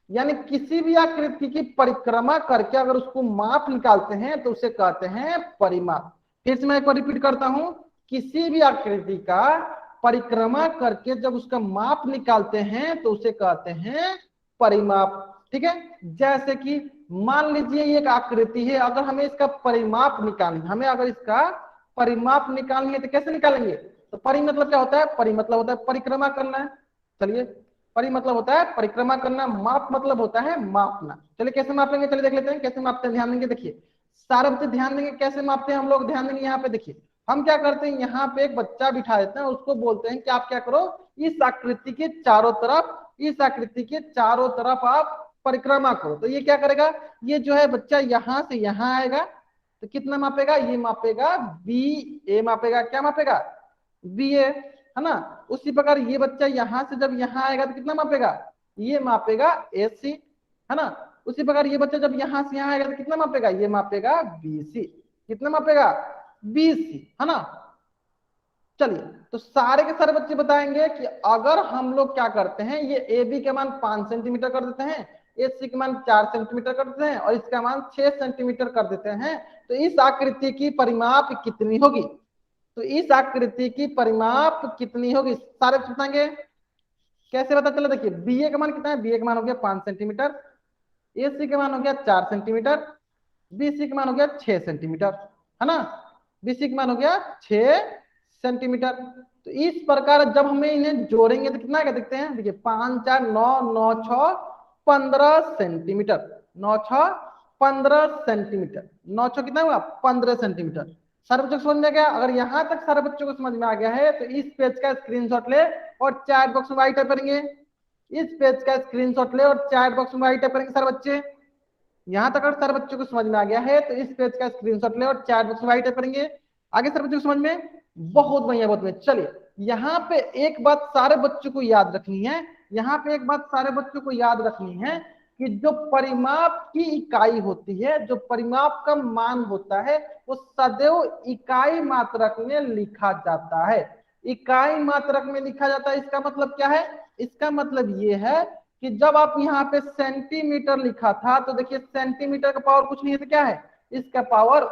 यानी किसी भी आकृति की परिक्रमा करके अगर उसको माप निकालते हैं तो उसे कहते हैं परिमाप। फिर से मैं एक बार रिपीट करता हूं, किसी भी आकृति का परिक्रमा करके जब उसका माप निकालते हैं तो उसे कहते हैं परिमाप। ठीक है, जैसे कि मान लीजिए ये एक आकृति है, अगर हमें इसका परिमाप निकालना, हमें अगर इसका परिमाप निकालनी है तो कैसे निकालेंगे, तो परि मतलब क्या होता है, परि मतलब होता है परिक्रमा करना है। चलिए परि मतलब होता है परिक्रमा करना, माप मतलब होता है मापना। चलिए कैसे मापेंगे, चलिए देख लेते हैं कैसे मापते हैं। ध्यान देंगे, देखिए सारे बच्चे ध्यान देंगे कैसे मापते हैं हम लोग। ध्यान देंगे यहाँ पे, देखिए हम क्या करते हैं, यहाँ पे एक बच्चा बिठा देते हैं, उसको बोलते हैं कि आप क्या करो, इस आकृति के चारों तरफ, इस आकृति के चारों तरफ आप परिक्रमा करो। तो ये क्या करेगा, ये जो है बच्चा यहाँ से यहाँ आएगा तो कितना मापेगा, ये मापेगा बी ए, मापेगा क्या मापेगा, बी ए, है ना। उसी प्रकार ये बच्चा यहां से जब यहाँ आएगा तो कितना मापेगा, ये मापेगा ए सी, है ना। उसी प्रकार ये बच्चा जब यहाँ से यहाँ आएगा तो कितना मापेगा, ये मापेगा बी सी, कितना मापेगा बी सी, है ना। चलिए तो सारे के सारे बच्चे बताएंगे कि अगर हम लोग क्या करते हैं, ये ए बी के मान 5 सेंटीमीटर कर देते हैं, ए सी के मान 4 सेंटीमीटर कर देते हैं और इसका मान 6 सेंटीमीटर कर देते हैं, तो इस आकृति की परिमाप कितनी होगी, तो इस आकृति की परिमाप कितनी होगी, सारे बताएंगे। कैसे पता चला, देखिए बी ए का मान कितना है, बी ए का मान हो गया 5 सेंटीमीटर, ए सी का मान हो गया 4 सेंटीमीटर, बी सी का मान हो गया 6 सेंटीमीटर, है ना। बी सी का मान हो गया 6 सेंटीमीटर। तो इस प्रकार जब हमें इन्हें जोड़ेंगे तो कितना क्या देखते हैं, देखिए 5 4 9 9 6 15 सेंटीमीटर, 9 6 15 सेंटीमीटर, 9 6 कितना हुआ 15 सेंटीमीटर। सारे बच्चों को समझ में आ गया? अगर यहाँ तक सारे बच्चों को समझ में आ गया है तो इस पेज का स्क्रीनशॉट ले और चैट बॉक्स में वाई टाइप करेंगे। इस पेज का स्क्रीनशॉट ले और चैट बॉक्स में वाई टाइप करेंगे सारे बच्चे। यहाँ तक अगर सारे बच्चों को समझ में आ गया है तो इस पेज का स्क्रीनशॉट ले और चैट बॉक्स में वाई टाइप करेंगे। आगे सारे बच्चों को समझ में? बहुत बढ़िया, बहुत बढ़िया। चलिए यहाँ पे एक बात सारे बच्चों को याद रखनी है, यहाँ पे एक बात सारे बच्चों को याद रखनी है कि जो परिमाप की इकाई होती है, जो परिमाप का मान होता है, वो सदैव इकाई मात्रक में लिखा जाता है। इकाई मात्रक में लिखा जाता है, इसका मतलब क्या है? इसका मतलब ये है कि जब आप यहाँ पे सेंटीमीटर लिखा था तो देखिए सेंटीमीटर का पावर कुछ नहीं है तो क्या है? इसका पावर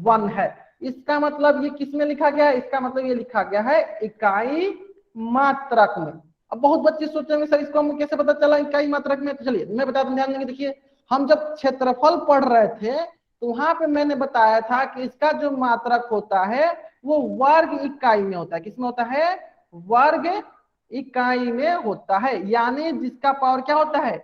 1 है। इसका मतलब ये किस में लिखा गया है? इसका मतलब ये लिखा गया है इकाई मात्रक में। अब बहुत बच्चे सोचेंगे सर इसको हम कैसे पता चला इकाई मात्रक में? तो चलिए मैं बता दूं, ध्यान देंगे। देखिए हम जब क्षेत्रफल पढ़ रहे थे तो वहां पे मैंने बताया था कि इसका जो मात्रक होता है वो वर्ग इकाई में होता है। किसमें होता है? वर्ग इकाई में होता है, यानी जिसका पावर क्या होता है?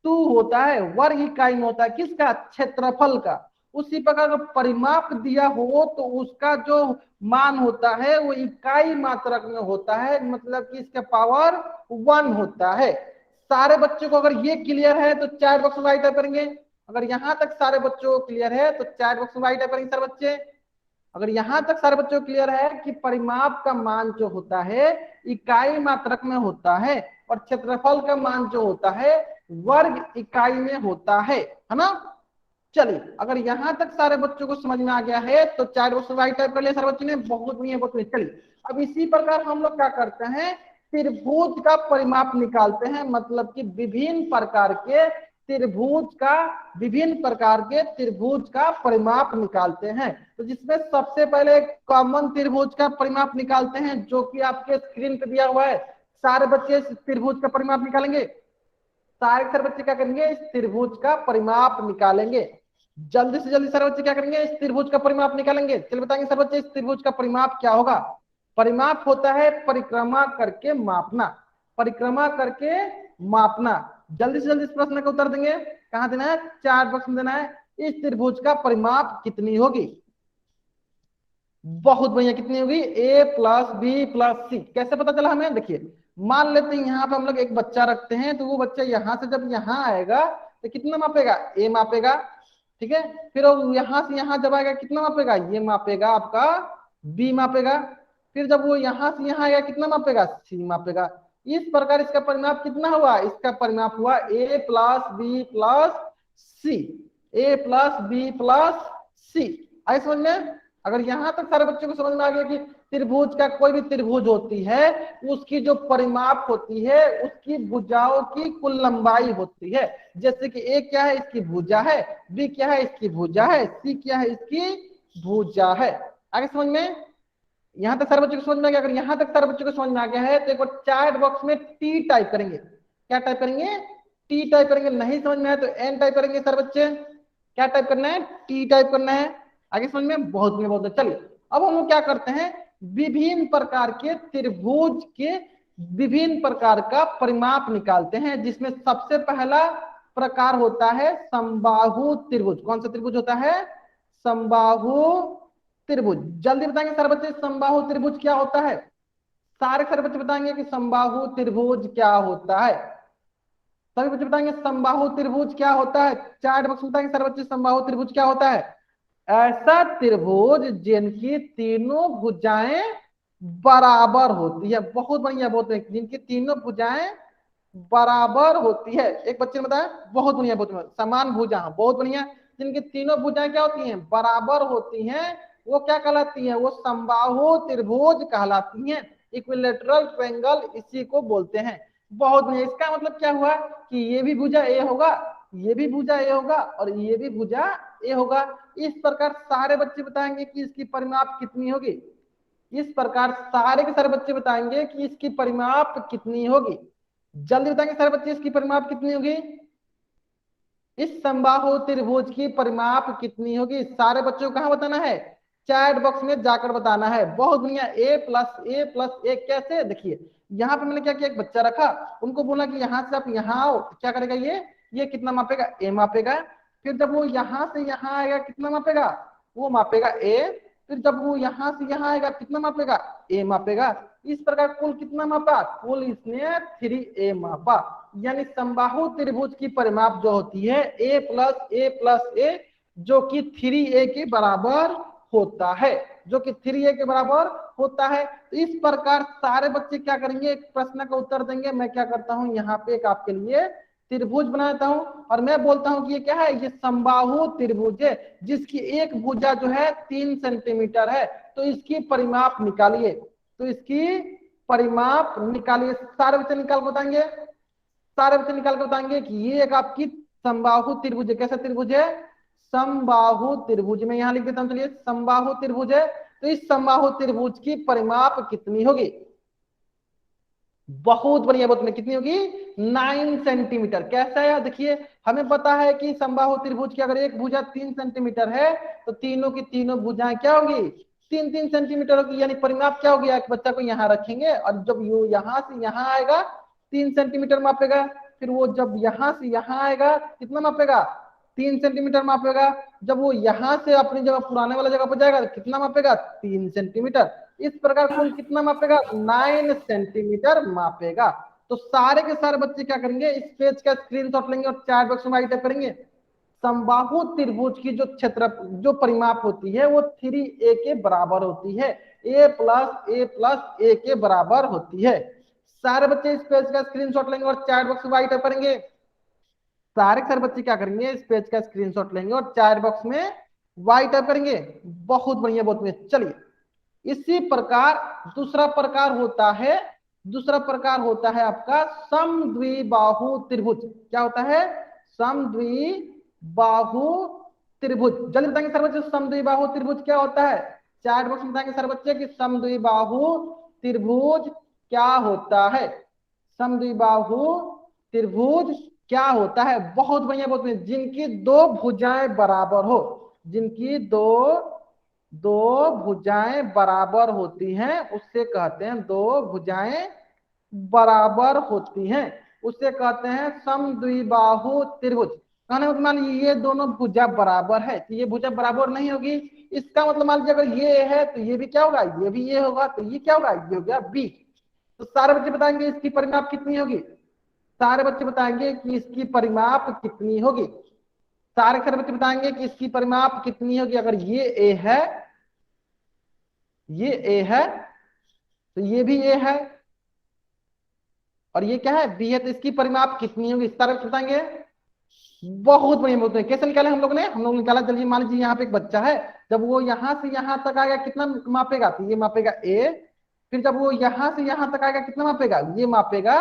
2 होता है, वर्ग इकाई में होता है। किसका? क्षेत्रफल का। उसी प्रकार का परिमाप दिया हो तो उसका जो मान होता है वो इकाई मात्रक में होता है, मतलब कि इसका पावर 1 होता है। सारे बच्चों को अगर ये क्लियर है तो चैट बॉक्स में राइट टाइप करेंगे। अगर यहां तक सारे बच्चों को क्लियर है तो चैट बॉक्स में राइट टाइप करेंगे सारे बच्चे। अगर यहां तक सारे बच्चों को क्लियर है कि परिमाप का मान जो होता है इकाई मात्रक में होता है और क्षेत्रफल का मान जो होता है वर्ग इकाई में होता है ना? चलिए अगर यहां तक सारे बच्चों को समझ में आ गया है तो चार बॉक्स राइट टाइप कर लिया सारे बच्चों ने, बहुत नहीं है, बहुत नहीं। चलिए अब इसी प्रकार हम लोग क्या करते हैं? त्रिभुज का परिमाप निकालते हैं, मतलब कि विभिन्न प्रकार के त्रिभुज का परिमाप निकालते हैं। तो जिसमें सबसे पहले कॉमन त्रिभुज का परिमाप निकालते हैं जो कि आपके स्क्रीन पे दिया हुआ है। सारे बच्चे त्रिभुज का परिमाप निकालेंगे। सारे बच्चे क्या करेंगे? इस त्रिभुज का परिमाप निकालेंगे। जल्दी से जल्दी सारे बच्चे क्या करेंगे? इस त्रिभुज का परिमाप निकालेंगे। चलिए बताएंगे सारे बच्चे इस त्रिभुज का परिमाप क्या होगा? परिमाप होता है परिक्रमा करके मापना, परिक्रमा करके मापना। जल्दी से जल्दी इस प्रश्न का उत्तर देंगे। कहां देना है? चार बॉक्स में देना है। इस त्रिभुज का परिमाप कितनी होगी? बहुत बढ़िया, कितनी होगी? a प्लस बी प्लस सी। कैसे पता चला हमें? देखिए मान लेते हैं यहाँ पे हम लोग एक बच्चा रखते हैं, तो वो बच्चा यहाँ से जब यहाँ आएगा तो कितना मापेगा? a मापेगा, ठीक है। फिर वो यहाँ से यहाँ जब आएगा कितना मापेगा? ये मापेगा आपका b मापेगा। फिर जब वो यहाँ से यहाँ आएगा कितना मापेगा? c मापेगा। इस प्रकार इसका परिमाप कितना हुआ? इसका परिमाप हुआ a plus B plus C, a plus B plus C. आइए समझ में? अगर यहां तक सारे बच्चों को समझ में आ गया कि त्रिभुज का कोई भी त्रिभुज होती है उसकी जो परिमाप होती है उसकी भुजाओं की कुल लंबाई होती है। जैसे कि ए क्या है? इसकी भुजा है। बी क्या है? इसकी भुजा है। सी क्या है? इसकी भुजा है। आगे समझ में? यहां तक सारे बच्चों को समझ में आ गया? अगर यहां तक सारे बच्चों को समझ में आ गया है तो एक बार चैट बॉक्स में टी टाइप करेंगे। क्या टाइप करेंगे? टी टाइप करेंगे। नहीं समझ में आया तो एन टाइप करेंगे सारे बच्चे। क्या टाइप करना है? टी टाइप करना है। आगे समझ में? बहुत में बहुत। चलिए अब हम लोग क्या करते हैं? विभिन्न प्रकार के त्रिभुज के विभिन्न प्रकार का परिमाप निकालते हैं, जिसमें सबसे पहला प्रकार होता है समबाहु त्रिभुज। कौन सा त्रिभुज होता है? समबाहु त्रिभुज। जल्दी बताएंगे सारे बच्चे समबाहु त्रिभुज क्या होता है? सारे बच्चे बताएंगे कि समबाहु त्रिभुज क्या होता है। सभी बच्चे बताएंगे समबाहु त्रिभुज क्या होता है। चार्ट बॉक्स में बताएंगे सारे बच्चे समबाहु त्रिभुज क्या होता है। ऐसा त्रिभुज जिनकी तीनों भुजाएं बराबर होती है। बहुत बढ़िया, बहुत बढ़िया। जिनकी तीनों भुजाएं बराबर होती है। एक बच्चे ने बताया बहुत बढ़िया, बहुत बढ़िया। समान भुजा, बहुत बढ़िया। जिनकी तीनों भुजाएं क्या होती हैं? बराबर होती हैं। वो क्या कहलाती हैं? वो समबाहु त्रिभुज कहलाती हैं। इक्विलेटरल ट्रायंगल इसी को बोलते हैं। बहुत बढ़िया। इसका मतलब क्या हुआ कि ये भी भुजा ए होगा, ये भी भुजा ए होगा और ये भी भुजा ए होगा। इस प्रकार सारे बच्चे बताएंगे कि इसकी परिमाप कितनी होगी। इस प्रकार सारे के सारे बच्चे बताएंगे कि इसकी परिमाप कितनी होगी। जल्दी बताएंगे सारे बच्चे इसकी परिमाप कितनी होगी। इस समबाहु त्रिभुज की परिमाप कितनी होगी? सारे बच्चों को कहां बताना है? चैट बॉक्स में जाकर बताना है। बहुत बढ़िया। ए प्लस ए कैसे? देखिए यहाँ पे मैंने क्या किया, एक बच्चा रखा, उनको बोला कि यहाँ से आप यहाँ आओ। क्या करेगा ये कितना मापेगा? ए मापेगा। फिर जब वो यहाँ से यहाँ आएगा कितना मापेगा? वो मापेगा ए। फिर जब वो यहाँ से यहाँ आएगा कितना मापेगा, ए मापेगा। इस प्रकार कुल कितना मापा, कुल इसने 3a मापा। यानी समबाहु त्रिभुज की परिमाप जो होती है a+a+a, जो कि 3a के बराबर होता है, जो कि 3a के बराबर होता है। तो इस प्रकार सारे बच्चे क्या करेंगे, एक प्रश्न का उत्तर देंगे। मैं क्या करता हूं, यहाँ पे एक आपके लिए त्रिभुज बनाता हूं और मैं बोलता हूं कि ये क्या है, ये समबाहु त्रिभुज है जिसकी एक भुजा जो है 3 सेंटीमीटर है। तो इसकी परिमाप निकालिए, तो इसकी परिमाप निकालिए। सारे बच्चे निकाल के बताएंगे, सारे बच्चे निकाल के बताएंगे कि ये एक आपकी समबाहु त्रिभुज है। कैसा त्रिभुज है, समबाहु त्रिभुज। में यहां लिख देता हूं, चलिए समबाहु त्रिभुज है। तो इस समबाहु त्रिभुज की परिमाप कितनी होगी, बहुत बढ़िया, बहुत में कितनी होगी, 9 सेंटीमीटर। कैसा है, देखिए हमें पता है कि समबाहु त्रिभुज की अगर एक भुजा 3 सेंटीमीटर है तो तीनों की तीनों भुजाएं क्या होगी, 3-3 सेंटीमीटर होगी। यानी परिमाप क्या हो गया, बच्चा को यहाँ रखेंगे और जब यू यहाँ से यहाँ आएगा 3 सेंटीमीटर मापेगा, फिर वो जब यहाँ से यहाँ आएगा कितना मापेगा, 3 सेंटीमीटर मापेगा। जब वो यहाँ से अपनी जगह पुराने वाला जगह पर जाएगा तो कितना मापेगा, 3 सेंटीमीटर। इस प्रकार कुल कितना मापेगा, 9 सेंटीमीटर मापेगा। तो सारे के सारे बच्चे क्या करेंगे, इस पेज का स्क्रीनशॉट लेंगे और चैट बॉक्स में टाइप करेंगे समबाहु त्रिभुज की जो क्षेत्र जो परिमाप होती है वो 3a के बराबर होती है, a+a+a के बराबर होती है। सारे बच्चे इस पेज का स्क्रीनशॉट लेंगे और चैट बॉक्स में टाइप करेंगे। सारे सारे बच्चे क्या करेंगे, इस पेज का स्क्रीनशॉट लेंगे और चैट बॉक्स में वाई टाइप करेंगे। बहुत बढ़िया, बहुत बढ़िया। चलिए इसी प्रकार दूसरा प्रकार होता है, दूसरा प्रकार होता है आपका समद्विबाहु त्रिभुज। क्या होता है, समद्विबाहु त्रिभुज। जल्दी बताएंगे सर बच्चे समद्विबाहु त्रिभुज क्या होता है, चैट बॉक्स में बताएंगे सर बच्चे कि समद्विबाहु त्रिभुज क्या होता है, समद्विबाहु त्रिभुज क्या होता है। बहुत बढ़िया, बहुत बढ़िया। जिनकी दो भुजाएं बराबर हो, जिनकी दो दो भुजाएं बराबर होती हैं उससे कहते हैं, दो भुजाएं बराबर होती हैं उससे कहते हैं समद्विबाहु त्रिभुज। कहने मतलब मान लीजिए ये दोनों भुजा बराबर है तो ये भुजा बराबर नहीं होगी, इसका मतलब मान लीजिए अगर ये है तो ये भी क्या होगा, ये भी ये होगा, तो ये क्या होगा, ये हो गया बी। तो सारे बच्चे बताएंगे इसकी परिमाप कितनी होगी, सारे बच्चे बताएंगे कि इसकी परिमाप कितनी होगी, सारे सारे बच्चे बताएंगे कि इसकी परिमाप कितनी होगी। अगर ये ए है, ये ए है तो ये भी ए है और ये क्या है, बी है, तो इसकी परिमाप कितनी होगी, सारे बच्चे बताएंगे। बहुत बढ़िया, बहुत बढ़िया। कैसे निकाले हम लोग ने, हम लोग निकाला, चलिए मान लीजिए यहाँ पे एक बच्चा है, जब वो यहाँ से यहाँ तक आएगा कितना मापेगा, तो ये मापेगा ए। फिर जब वो यहाँ से यहाँ तक आएगा कितना मापेगा, ये मापेगा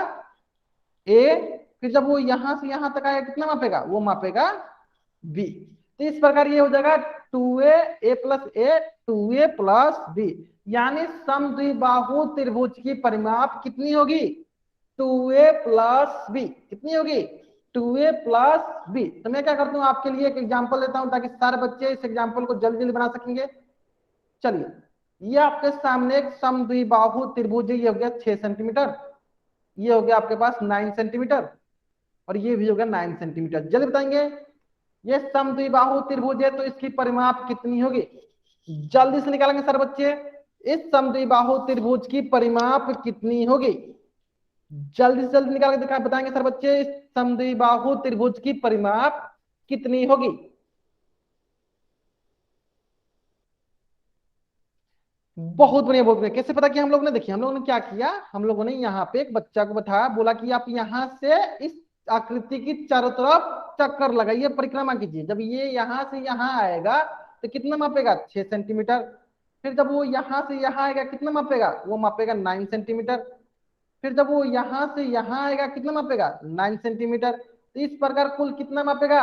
ए। फिर जब वो यहाँ से यहाँ तक आएगा कितना मापेगा, वो मापेगा बी। तो इस प्रकार ये हो जाएगा 2a+a 2a+b। यानी समद्विबाहु त्रिभुज की परिमाप कितनी होगी, 2a+b। कितनी होगी, 2a+b। तो मैं क्या करता हूँ आपके लिए एक एग्जांपल देता हूँ ताकि सारे बच्चे इस एग्जांपल को जल्दी जल्दी बना सकेंगे। चलिए ये आपके सामने एक समद्विबाहु त्रिभुज है, ये हो गया 6 सेंटीमीटर, ये हो गया आपके पास 9 सेंटीमीटर और ये भी हो गया 9 सेंटीमीटर। जल्दी बताएंगे ये समद्विबाहु त्रिभुज है तो इसकी परिमाप कितनी होगी, जल्दी से निकालेंगे सर बच्चे। इस समद्विबाहु त्रिभुज की परिमाप कितनी होगी, जल्दी से जल्दी निकाल के दिखा बताएंगे सर बच्चे, इस समद्विबाहु त्रिभुज की परिमाप कितनी होगी। बहुत बढ़िया, बहुत बढ़िया। कैसे पता किया हम लोगों ने, देखिए हम लोगों ने क्या किया, हम लोगों ने यहाँ पे एक बच्चा को बताया, बोला कि आप यहाँ से इस आकृति की चारों तरफ चक्कर लगाइए, परिक्रमा कीजिए। जब ये यहाँ से यहाँ आएगा तो कितना मापेगा, 6 सेंटीमीटर। फिर जब वो यहाँ से यहाँ आएगा कितना मापेगा, वो मापेगा 9 सेंटीमीटर। फिर जब वो यहाँ से यहाँ आएगा कितना मापेगा, 9 सेंटीमीटर। तो इस प्रकार कुल कितना मापेगा,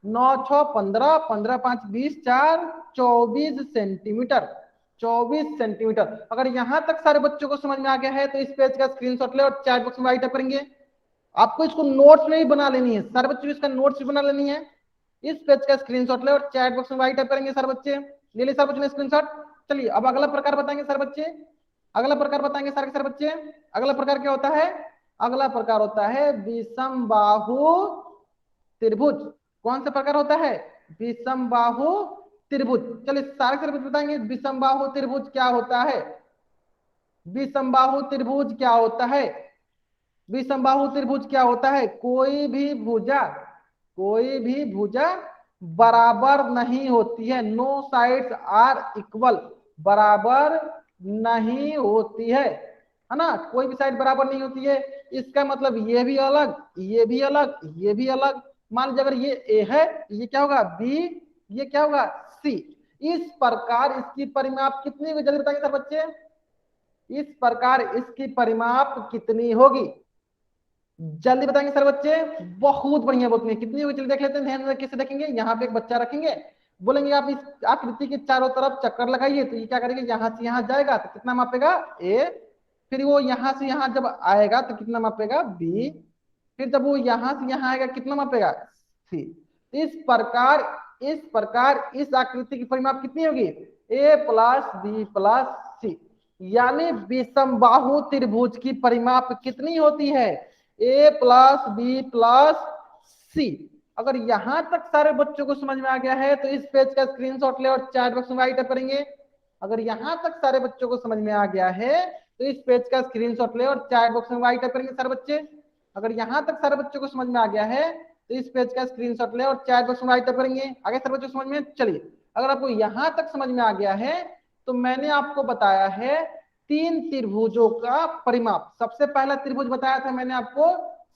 9 6 15, 15 5 20, 4 24 सेंटीमीटर, 24 सेंटीमीटर। अगर यहाँ तक सारे बच्चों को समझ में आ गया है तो इस पेज का स्क्रीनशॉट ले और चैट बॉक्स में राइट अप करेंगे। आपको इसको नोट्स में भी बना लेनी है, सारे बच्चों को इसका नोट्स भी बना लेनी है। इस पेज का स्क्रीनशॉट ले और चैट बॉक्स में राइट अप करेंगे सारे बच्चे। ले ले सारे बच्चों ने स्क्रीनशॉट। चलिए अब अगला प्रकार बताएंगे सारे बच्चे, अगला प्रकार बताएंगे सारे सारे बच्चे। अगला प्रकार क्या होता है, अगला प्रकार होता है विषम बाहु त्रिभुज। कौन सा प्रकार होता है, विषम बाहु त्रिभुज। चलिए सारे त्रिभुज बताएंगे। विषमबाहु त्रिभुज क्या होता है? विषमबाहु त्रिभुज क्या होता है? विषमबाहु त्रिभुज क्या होता है? कोई भी भुजा बराबर नहीं होती है। नो साइड्स आर इक्वल, बराबर नहीं होती है ना? कोई भी साइड बराबर नहीं होती है। इसका मतलब ये भी अलग, ये भी अलग, ये भी अलग। मान लीजिए अगर ये ए है, ये क्या होगा बी, ये क्या होगा सी। इस प्रकार इसकी परिमाप कितनी होगी जल्दी बताइए सर बच्चे। इस प्रकार इसकी परिमाप कितनी होगी? जल्दी बताएंगे सर बच्चे। बहुत बढ़िया, बहुत बढ़िया। कितनी होगी चलिए देख लेते हैं। ध्यान से कैसे देखेंगे। यहाँ पे एक बच्चा रखेंगे, बोलेंगे आप इस आकृति के चारों तरफ चक्कर लगाइए। तो ये क्या करेंगे, यहाँ से यहाँ जाएगा तो कितना मापेगा ए, फिर वो यहाँ से यहाँ जब आएगा तो कितना मापेगा बी, फिर जब वो यहाँ से यहाँ आएगा कितना मापेगा सी। इस प्रकार इस आकृति की परिमाप कितनी होगी? ए प्लस बी प्लस सी। यानी विषमबाहु त्रिभुज की परिमाप कितनी होती है? ए प्लस बी प्लस सी। अगर यहां तक सारे बच्चों को समझ में आ गया है तो इस पेज का स्क्रीनशॉट ले और चैट बॉक्स में राइट करेंगे। अगर यहां तक सारे बच्चों को समझ में आ गया है तो इस पेज का स्क्रीनशॉट ले और चैट बॉक्स में राइट करेंगे सारे बच्चे। अगर यहां तक सारे बच्चों को समझ में आ गया है तो इस पेज का स्क्रीनशॉट ले और चैट बॉक्स में राइट करेंगे। आगे सारे बच्चों समझ में। चलिए अगर आपको यहां तक समझ में आ गया है तो मैंने आपको बताया है तीन त्रिभुजों का परिमाप। सबसे पहला त्रिभुज बताया था मैंने आपको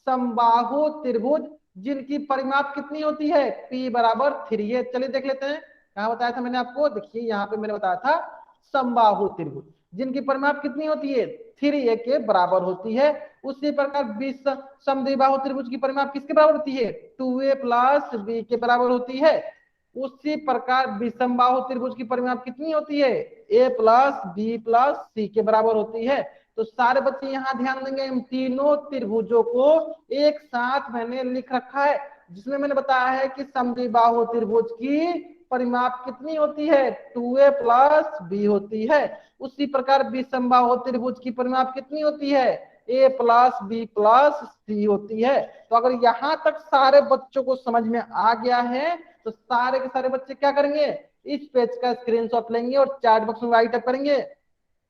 समबाहु त्रिभुज, जिनकी परिमाप कितनी होती है P बराबर 3a। चलिए देख लेते हैं कहाँ बताया था मैंने आपको। देखिए यहाँ पे मैंने बताया था समबाहु त्रिभुज जिनकी परिमाप कितनी होती है 3a के बराबर होती है। उसी प्रकार समद्विबाहु त्रिभुज की परिमाप किसके बराबर होती है 2a प्लस b के बराबर होती है। उसी प्रकार विषमबाहु त्रिभुज की परिमाप कितनी होती है a प्लस बी प्लस सी के बराबर होती है। तो सारे बच्चे यहाँ ध्यान देंगे, इन तीनों त्रिभुजों को एक साथ मैंने लिख रखा है, जिसमें मैंने बताया है कि समद्विबाहु त्रिभुज की परिमाप कितनी होती है 2a प्लस बी होती है। उसी प्रकार विषमबाहु त्रिभुज की परिमाप कितनी होती है a प्लस बी प्लस सी होती है। तो अगर यहाँ तक सारे बच्चों को समझ में आ गया है तो सारे के सारे बच्चे क्या करेंगे, इस पेज का स्क्रीनशॉट लेंगे और चैट बॉक्स में राइट अप करेंगे।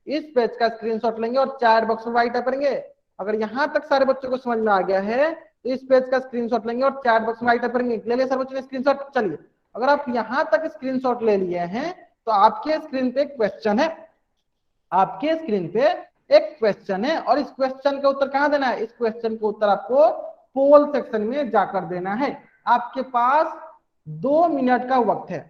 इस पेज का स्क्रीनशॉट लेंगे और चैट बॉक्स में राइट अप करेंगे। अगर यहां तक सारे बच्चों को समझ में आ गया है तो इस पेज का स्क्रीनशॉट लेंगे और चैट बॉक्स में राइट अप करेंगे। ले लिया सर बच्चों ने स्क्रीनशॉट? चलिए अगर आप यहां तक स्क्रीनशॉट ले लिए हैं तो आपके स्क्रीन पे एक क्वेश्चन है, आपके स्क्रीन पे एक क्वेश्चन है और इस क्वेश्चन का उत्तर कहां देना है? इस क्वेश्चन का उत्तर आपको पोल सेक्शन में जाकर देना है। आपके पास 2 मिनट का वक्त है,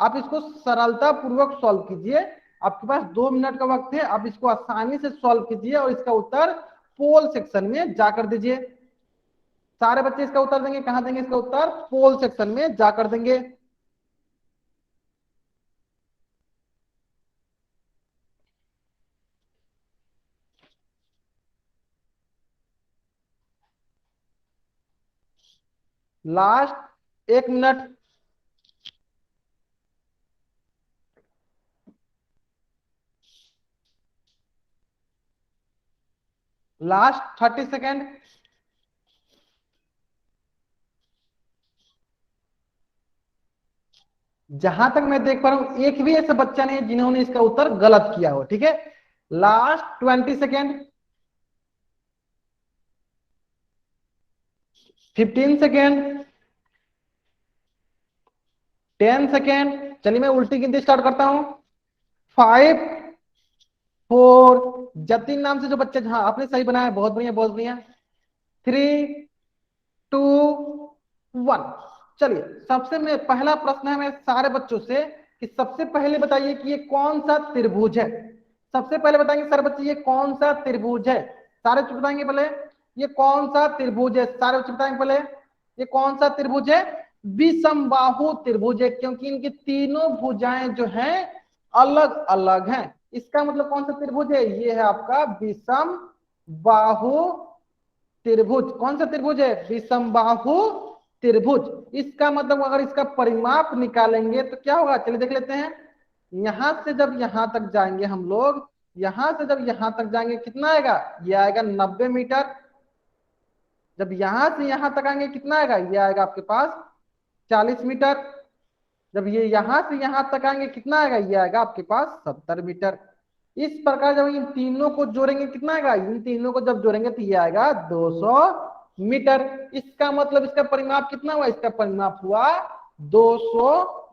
आप इसको सरलता पूर्वक सॉल्व कीजिए। आपके पास 2 मिनट का वक्त है, आप इसको आसानी से सॉल्व कीजिए और इसका उत्तर पोल सेक्शन में जाकर दीजिए। सारे बच्चे इसका उत्तर देंगे, कहां देंगे इसका उत्तर? पोल सेक्शन में जाकर देंगे। Last 1 minute. Last 30 second. जहां तक मैं देख पा रहा हूं एक भी ऐसा बच्चा नहीं है जिन्होंने इसका उत्तर गलत किया हो। ठीक है, लास्ट 20 सेकेंड। 15 सेकेंड। 10 सेकेंड। चलिए मैं उल्टी गिनती स्टार्ट करता हूं। 5 4, जतिन नाम से जो बच्चे, हाँ आपने सही बनाया, बहुत बढ़िया बहुत बढ़िया। 3 2 1। चलिए सबसे में पहला प्रश्न है मेरे सारे बच्चों से कि सबसे पहले बताइए कि ये कौन सा त्रिभुज है। सबसे पहले बताएंगे सारे बच्चे ये कौन सा त्रिभुज है। सारे बच्चे बताएंगे पहले ये कौन सा त्रिभुज है। सारे बच्चे बताएंगे पहले ये कौन सा त्रिभुज है। विषमबाहु त्रिभुज है, क्योंकि इनकी तीनों भुजाएं जो हैं अलग अलग हैं। इसका मतलब कौन सा त्रिभुज है? ये है आपका विषम बाहु त्रिभुज। कौन सा त्रिभुज है? विषमबाहु त्रिभुज। इसका मतलब अगर इसका परिमाप निकालेंगे तो क्या होगा, चलिए देख लेते हैं। यहां से जब यहां तक जाएंगे हम लोग, यहां से जब यहां तक जाएंगे कितना आएगा? ये आएगा 90 मीटर। जब यहां से यहां तक आएंगे कितना आएगा? ये आएगा आपके पास 40 मीटर। जब ये यहां से यहां तक आएंगे कितना आएगा, ये आएगा आपके पास 70 मीटर। इस प्रकार जब इन तीनों को जोड़ेंगे कितना आएगा, इन तीनों को जब जोड़ेंगे तो ये आएगा 200 मीटर। इसका मतलब इसका परिमाप कितना हुआ, इसका परिमाप हुआ 200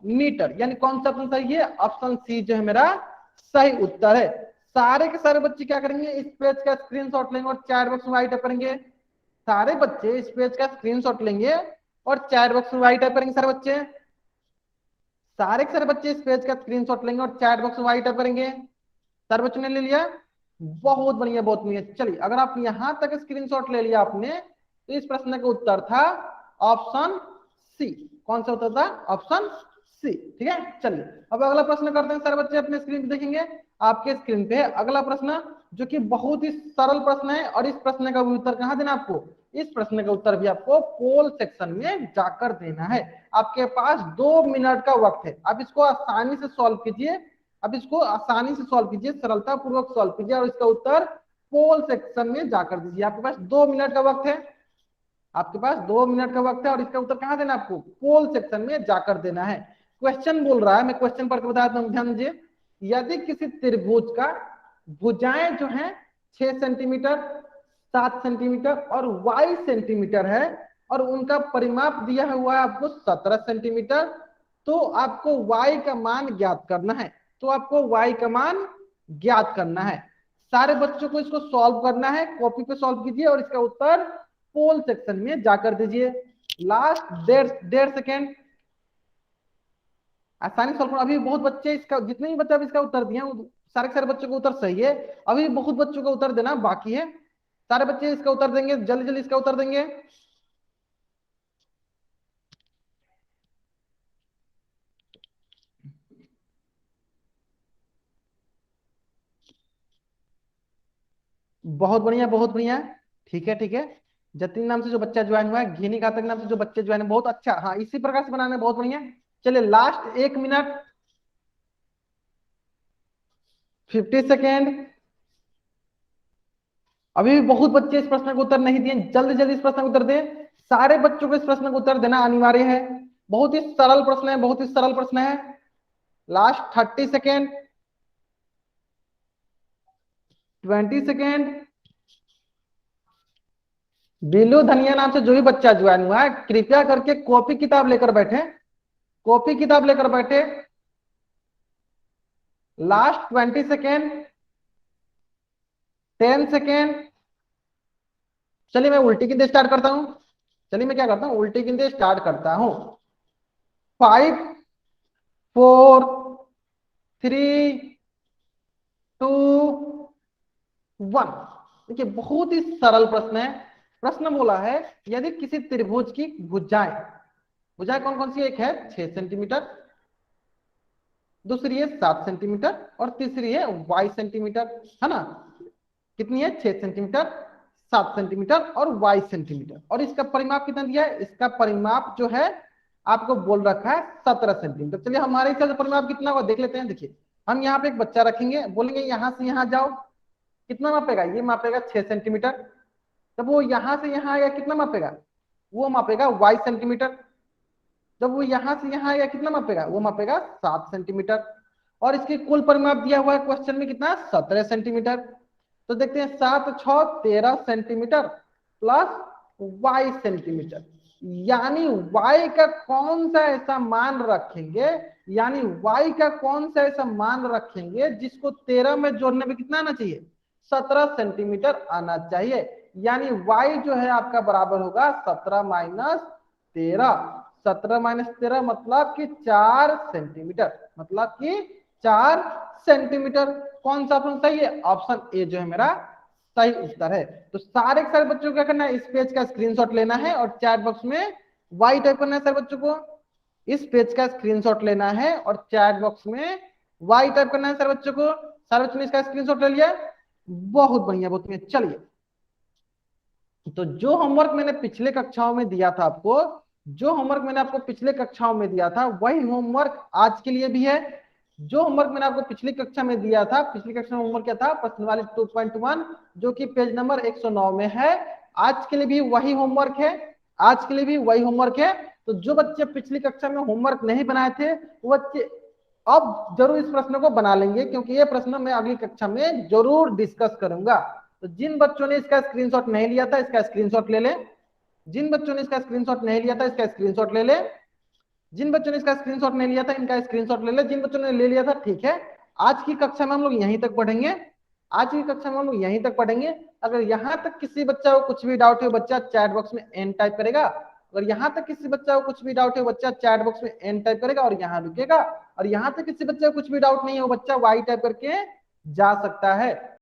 मीटर। यानी कौन सा ऑप्शन सही है, ऑप्शन सी जो है मेरा सही उत्तर है। सारे के सारे बच्चे क्या करेंगे, इस पेज का स्क्रीनशॉट लेंगे और चैट बॉक्स में राइट करेंगे। सारे बच्चे इस पेज का स्क्रीनशॉट लेंगे और चैट बॉक्स में राइट करेंगे। सारे बच्चे, सारे के सारे बच्चे इस पेज का स्क्रीनशॉट लेंगे और चैट बॉक्स में राइट करेंगे। सारे बच्चों ने ले लिया, बहुत बढ़िया बहुत बढ़िया। चलिए अगर आप यहां तक स्क्रीनशॉट ले लिया आपने तो इस प्रश्न का उत्तर था ऑप्शन सी। कौन सा उत्तर था, ऑप्शन सी। ठीक है, चलिए अब अगला प्रश्न करते हैं। सारे बच्चे अपने स्क्रीन पे देखेंगे, आपके स्क्रीन पे अगला प्रश्न जो कि बहुत ही सरल प्रश्न है। और इस प्रश्न का भी उत्तर कहां देना आपको, इस प्रश्न का उत्तर भी आपको पोल सेक्शन में जाकर देना है। आपके पास 2 मिनट का वक्त है, आप इसको आसानी से सॉल्व कीजिए। अब इसको आसानी से सॉल्व कीजिए, सरलता पूर्वक सॉल्व कीजिए और इसका उत्तर पोल सेक्शन में जाकर दीजिए। आपके पास 2 मिनट का वक्त है, आपके पास 2 मिनट का वक्त है और इसका उत्तर कहां देना आपको, पोल सेक्शन में जाकर देना है। क्वेश्चन बोल रहा है, मैं क्वेश्चन पढ़ के बता देता हूं, ध्यान दीजिए। यदि किसी त्रिभुज का भुजाएं जो है 6 सेंटीमीटर, 7 सेंटीमीटर और 22 सेंटीमीटर है और उनका परिमाप दिया हुआ है आपको 17 सेंटीमीटर, तो आपको y का मान ज्ञात करना है। तो आपको y का मान ज्ञात करना है। सारे बच्चों को इसको सॉल्व करना है, कॉपी पे सॉल्व कीजिए और इसका उत्तर पोल सेक्शन में जाकर दीजिए। लास्ट 1.5 सेकेंड, आसानी सॉल्व। अभी बहुत बच्चे इसका, जितने भी बच्चे इसका उत्तर दिए सारे के सारे बच्चों का उत्तर सही है। अभी बहुत बच्चों का उत्तर देना बाकी है। सारे बच्चे इसका उत्तर देंगे, जल्दी जल्दी इसका उत्तर देंगे। बहुत बढ़िया बहुत बढ़िया। ठीक है ठीक है, जतिन नाम से जो बच्चा ज्वाइन हुआ है, घिनी घातक नाम से जो बच्चे ज्वाइन है, बहुत अच्छा। हाँ इसी प्रकार से बनाना है, बहुत बढ़िया। चलिए लास्ट 1 मिनट 50 सेकेंड। अभी भी बहुत बच्चे इस प्रश्न का उत्तर नहीं दिए, जल्दी जल्दी इस प्रश्न का उत्तर दें। सारे बच्चों को इस प्रश्न का उत्तर देना अनिवार्य है। बहुत ही सरल प्रश्न है, बहुत ही सरल प्रश्न है। Last 30 second, 20 second. बिल्लू धनिया नाम से जो भी बच्चा ज्वाइन हुआ है, कृपया करके कॉपी किताब लेकर बैठे, कॉपी किताब लेकर बैठे। Last 20 second, 10 second. चलिए मैं उल्टी गिनते स्टार्ट करता हूं। चलिए मैं क्या करता हूं, उल्टी गिनते स्टार्ट करता हूं। 5 4 3 2 1। देखिए बहुत ही सरल प्रश्न है। प्रश्न बोला है यदि किसी त्रिभुज की भुजाएं, भुजाएं कौन कौन सी, एक है 6 सेंटीमीटर, दूसरी है 7 सेंटीमीटर और तीसरी है 22 सेंटीमीटर, है ना। कितनी है, 6 सेंटीमीटर, 7 सेंटीमीटर और 22 सेंटीमीटर। और इसका परिमाप कितना दिया है, इसका परिमाप जो है आपको बोल रखा है 17 सेंटीमीटर। चलिए हमारे हिसाब से परिमाप कितना होगा देख लेते हैं। देखिए हम यहाँ पे एक बच्चा रखेंगे, बोलेंगे यहां से यहां जाओ, कितना मापेगा, ये मापेगा 6 सेंटीमीटर। जब वो यहां से यहां आएगा कितना मापेगा, वो मापेगा 22 सेंटीमीटर। जब वो यहां से यहां आएगा कितना मापेगा, वो मापेगा 7 सेंटीमीटर। और इसकी कुल परिमाप दिया हुआ है क्वेश्चन में कितना, 17 सेंटीमीटर। तो देखते हैं 7 6 13 सेंटीमीटर प्लस 22 सेंटीमीटर। यानी y का कौन सा ऐसा मान रखेंगे, यानी y का कौन सा ऐसा मान रखेंगे जिसको 13 में जोड़ने में कितना आना चाहिए, 17 सेंटीमीटर आना चाहिए। यानी y जो है आपका बराबर होगा 17 माइनस 13। 17 माइनस 13 मतलब कि 4 सेंटीमीटर, मतलब कि 4 सेंटीमीटर। कौन सा ऑप्शन सही है, ऑप्शन ए जो है मेरा सही उत्तर है। तो सारे के सारे बच्चों को क्या करना है, इस पेज का स्क्रीनशॉट लेना है और चैट बॉक्स में वाई टाइप करना है। सारे बच्चों को इस पेज का स्क्रीनशॉट लेना है और चैट बॉक्स में वाई टाइप करना है। सारे बच्चों को, सारे बच्चों ने इसका स्क्रीनशॉट ले लिया, बहुत बढ़िया बहुत बढ़िया। चलिए तो जो होमवर्क मैंने पिछले कक्षाओं में दिया था आपको, जो होमवर्क मैंने आपको पिछले कक्षाओं में दिया था वही होमवर्क आज के लिए भी है। जो होमवर्क मैंने आपको पिछली कक्षा में दिया था, पिछली कक्षा में होमवर्क क्या था, प्रश्नावली 2.1 जो कि पेज नंबर 109 में है। आज के लिए भी वही होमवर्क है, आज के लिए भी वही होमवर्क है। तो जो बच्चे पिछली कक्षा में होमवर्क नहीं बनाए थे वो बच्चे अब जरूर इस प्रश्न को बना लेंगे, क्योंकि ये प्रश्न मैं अगली कक्षा में जरूर डिस्कस करूंगा। तो जिन बच्चों ने इसका स्क्रीनशॉट नहीं लिया था इसका स्क्रीनशॉट ले ले, जिन बच्चों ने इसका स्क्रीनशॉट नहीं लिया था इसका स्क्रीनशॉट ले ले, जिन बच्चों ने इसका स्क्रीनशॉट नहीं लिया था इनका स्क्रीनशॉट ले ले, जिन बच्चों ने ले लिया था ठीक है। आज की कक्षा में हम लोग यहीं तक पढ़ेंगे, आज की कक्षा में हम लोग यहीं तक पढ़ेंगे। अगर यहाँ तक किसी बच्चा को कुछ भी डाउट है बच्चा चैट बॉक्स में एन टाइप करेगा, अगर यहाँ तक किसी बच्चा को कुछ भी डाउट है बच्चा चैट बॉक्स में एन टाइप करेगा और यहाँ रुकेगा, और यहाँ तक किसी बच्चे को कुछ भी डाउट नहीं है वो बच्चा वाई टाइप करके जा सकता है।